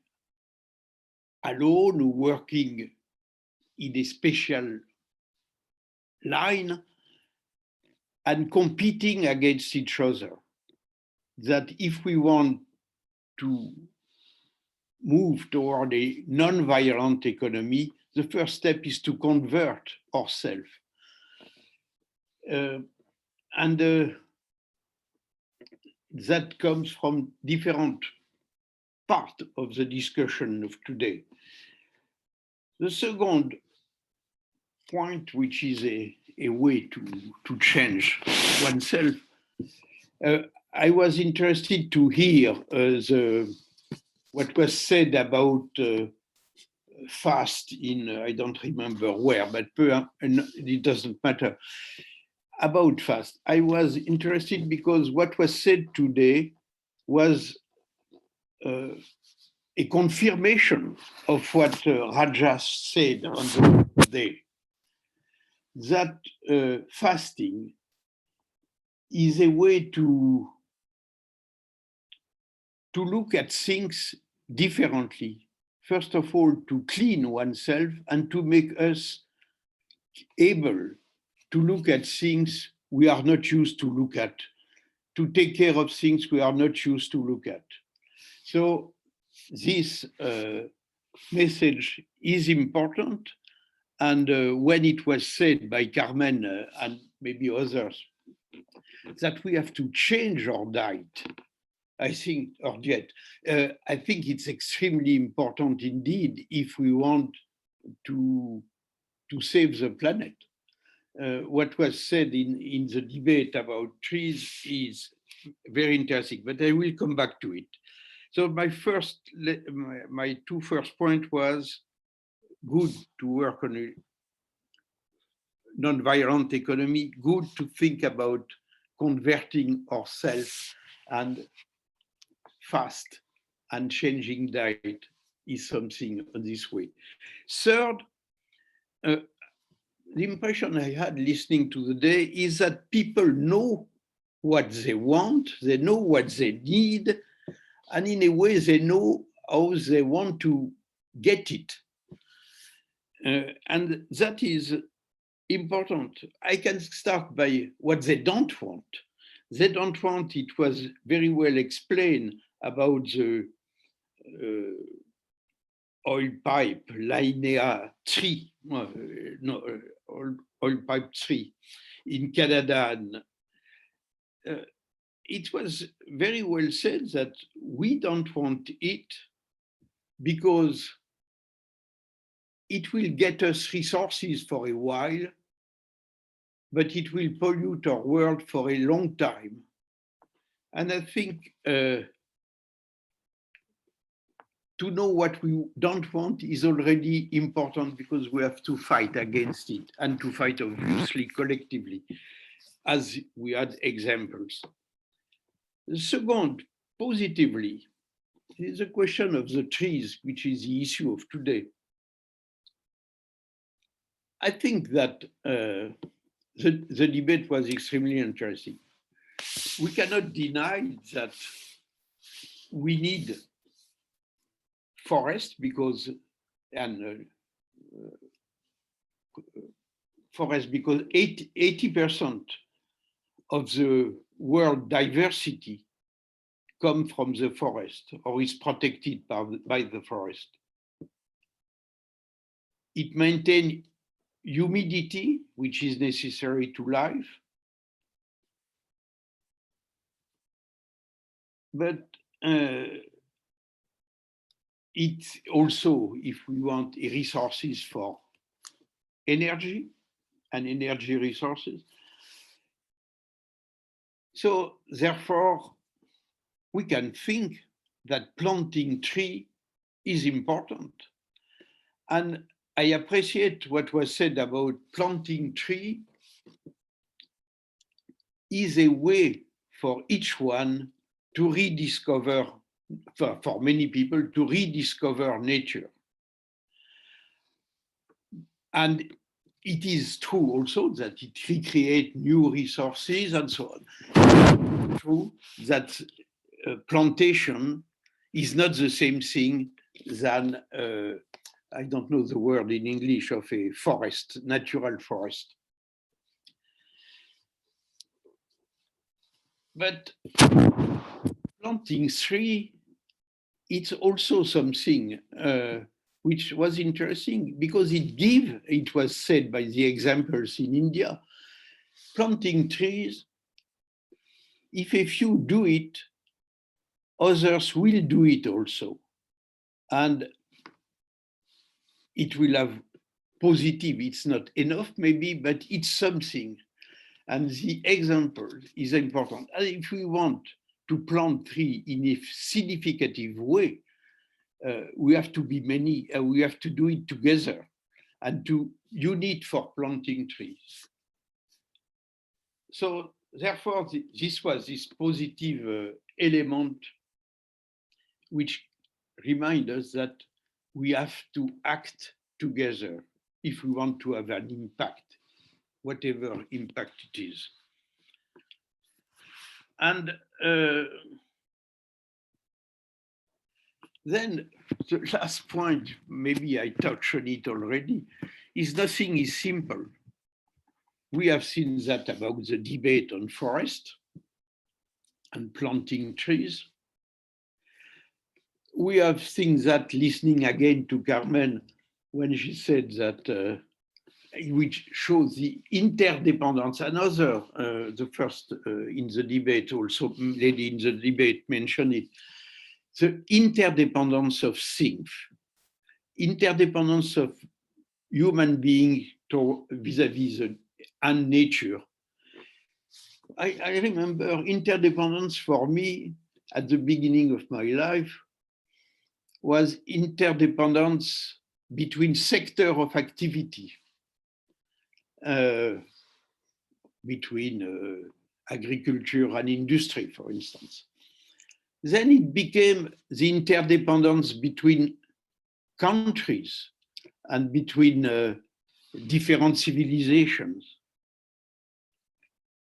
Speaker 20: alone or working in a special line and competing against each other. That if we want to move toward a non-violent economy, the first step is to convert ourselves. That comes from different parts of the discussion of today. The second point, which is a way to change oneself, I was interested to hear what was said about fast in, I don't remember where, but it doesn't matter, about fast. I was interested because what was said today was a confirmation of what Raja said on the day, that fasting is a way to look at things differently. First of all, to clean oneself and to make us able to look at things we are not used to look at, to take care of things we are not used to look at. So this message is important. And when it was said by Carmen and maybe others, that we have to change our diet, I think, or diet, I think it's extremely important indeed if we want to save the planet. What was said in the debate about trees is very interesting, but I will come back to it. So my two first point was good to work on a non-violent economy, good to think about converting ourselves, and fast and changing diet is something on this way. Third, the impression I had listening to the day is that people know what they want, they know what they need, and in a way they know how they want to get it. And that is important. I can start by what they don't want. They don't want, it was very well explained about the oil pipe, Linea 3, oil pipe 3 in Canada. It was very well said that we don't want it because it will get us resources for a while, but it will pollute our world for a long time. And I think to know what we don't want is already important because we have to fight against it and to fight obviously collectively, as we had examples. The second, positively, is a question of the trees, which is the issue of today. I think that the debate was extremely interesting. We cannot deny that we need forest because 80% of the world diversity come from the forest or is protected by the forest. It maintains humidity, which is necessary to life. But it's also, if we want resources for energy and energy resources. So therefore, we can think that planting tree is important. And I appreciate what was said about planting tree is a way for each one to rediscover, for many people, to rediscover nature. And it is true also that it recreates new resources and so on. True that plantation is not the same thing than, I don't know the word in English, of a forest, natural forest. But planting tree, it's also something which was interesting because it was said by the examples in India, planting trees, if a few do it, others will do it also. And it will have positive, it's not enough maybe, but it's something. And the example is important. And if we want to plant tree in a significant way, we have to be many, we have to do it together and to unite for planting trees. So therefore, this was this positive element which reminds us that we have to act together if we want to have an impact, whatever impact it is. And then the last point, maybe I touched on it already, is nothing is simple. We have seen that about the debate on forest and planting trees. We have seen that listening again to Carmen when she said that, which shows the interdependence. Another, the first in the debate, also lady in the debate mentioned it, the interdependence of things, interdependence of human being vis-a-vis and nature. I remember interdependence for me at the beginning of my life was interdependence between sectors of activity, between agriculture and industry, for instance. Then it became the interdependence between countries and between different civilizations,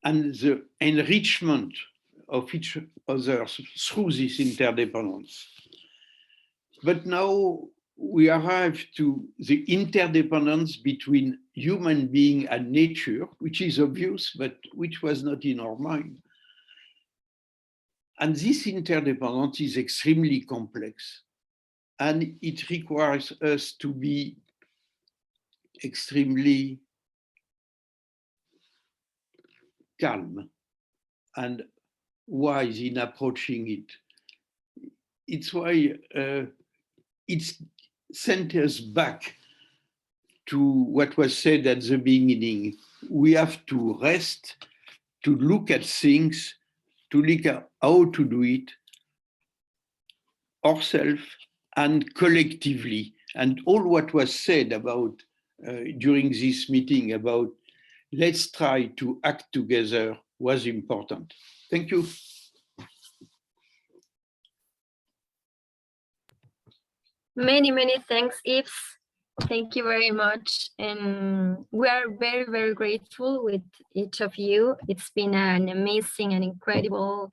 Speaker 20: and the enrichment of each other through this interdependence. But now we arrive to the interdependence between human being and nature, which is obvious, but which was not in our mind. And this interdependence is extremely complex, and it requires us to be extremely calm and wise in approaching it. It's why it sent us back to what was said at the beginning. We have to rest, to look at things, to look at how to do it ourselves and collectively. And all what was said about during this meeting about let's try to act together was important. Thank you.
Speaker 1: Many, many thanks, Yves. Thank you very much. And we are very, very grateful with each of you. It's been an amazing and incredible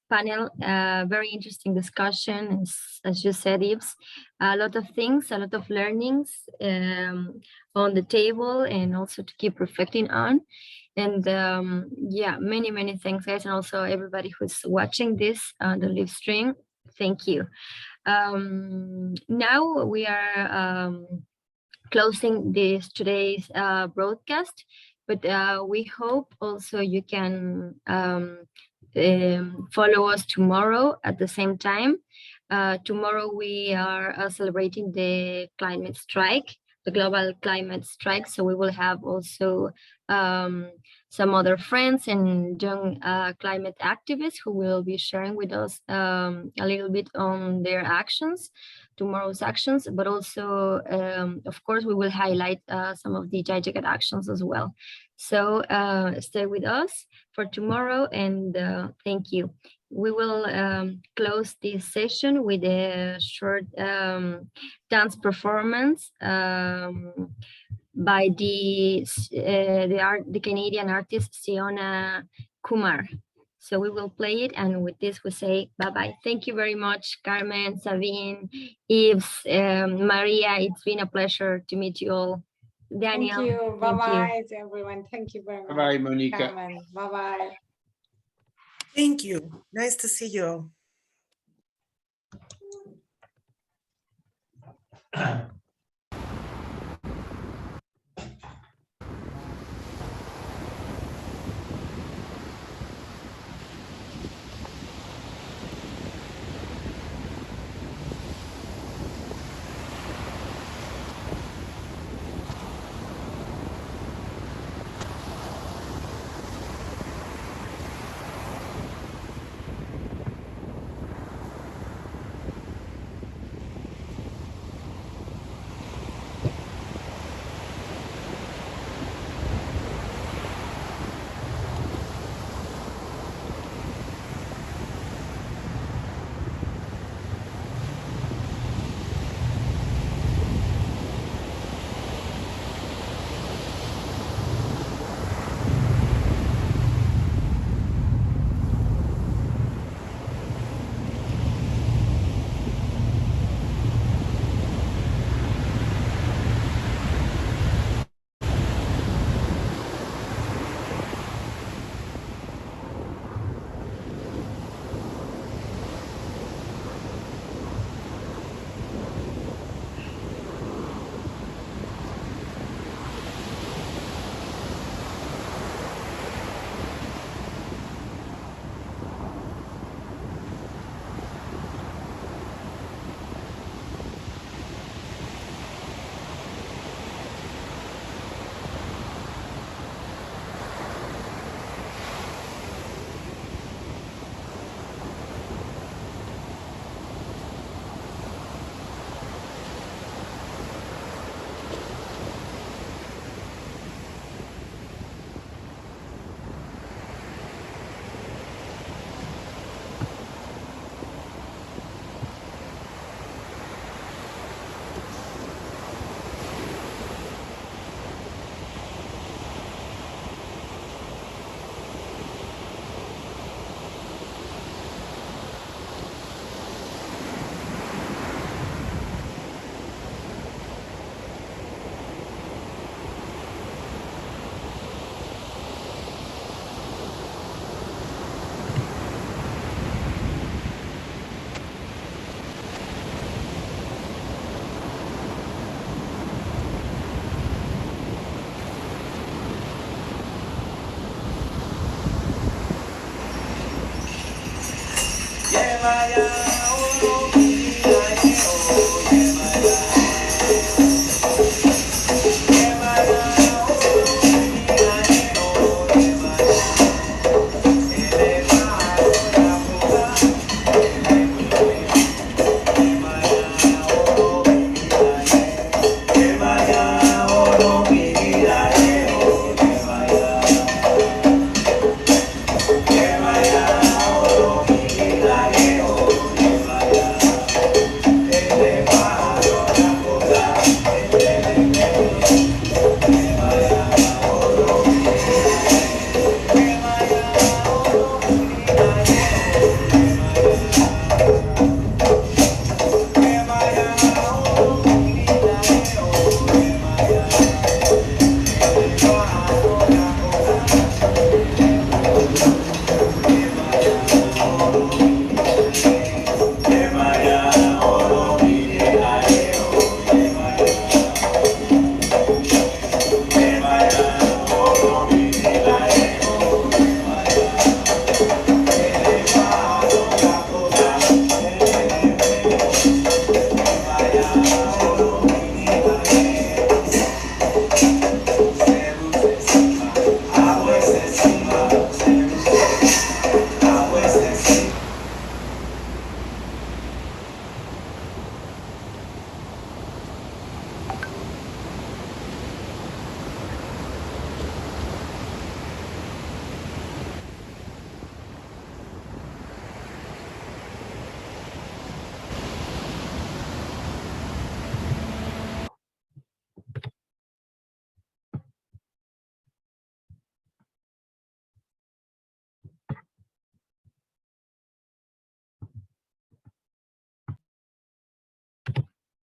Speaker 1: panel, very interesting discussion, as you said, Yves. A lot of things, a lot of learnings on the table, and also to keep reflecting on. And yeah, many, many thanks, guys. And also everybody who's watching this on the live stream. Thank you. Now we are closing today's broadcast, but we hope also you can follow us tomorrow at the same time. Tomorrow we are celebrating the climate strike, the global climate strike. So we will have also some other friends and young climate activists who will be sharing with us a little bit on their actions, tomorrow's actions, but also, of course, we will highlight some of the Jagat actions as well. So stay with us for tomorrow, and thank you. We will close this session with a short dance performance by the Canadian artist Siona Kumar. So we will play it, and with this we say bye-bye. Thank you very much, Carmen, Sabine, Yves, Maria. It's been a pleasure to meet you all. Daniel.
Speaker 16: Thank you. Bye-bye to everyone. Thank you very much.
Speaker 20: Bye-bye, Monica.
Speaker 16: Carmen. Bye-bye.
Speaker 19: Thank you. Nice to see you all.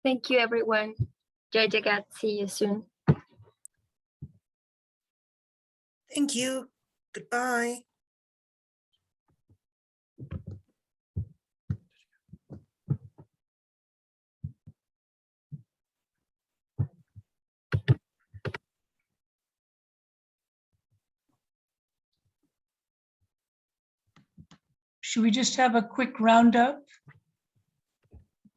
Speaker 1: Thank you, everyone. Jai Jagat. See you soon.
Speaker 19: Thank you. Goodbye.
Speaker 17: Should we just have a quick roundup?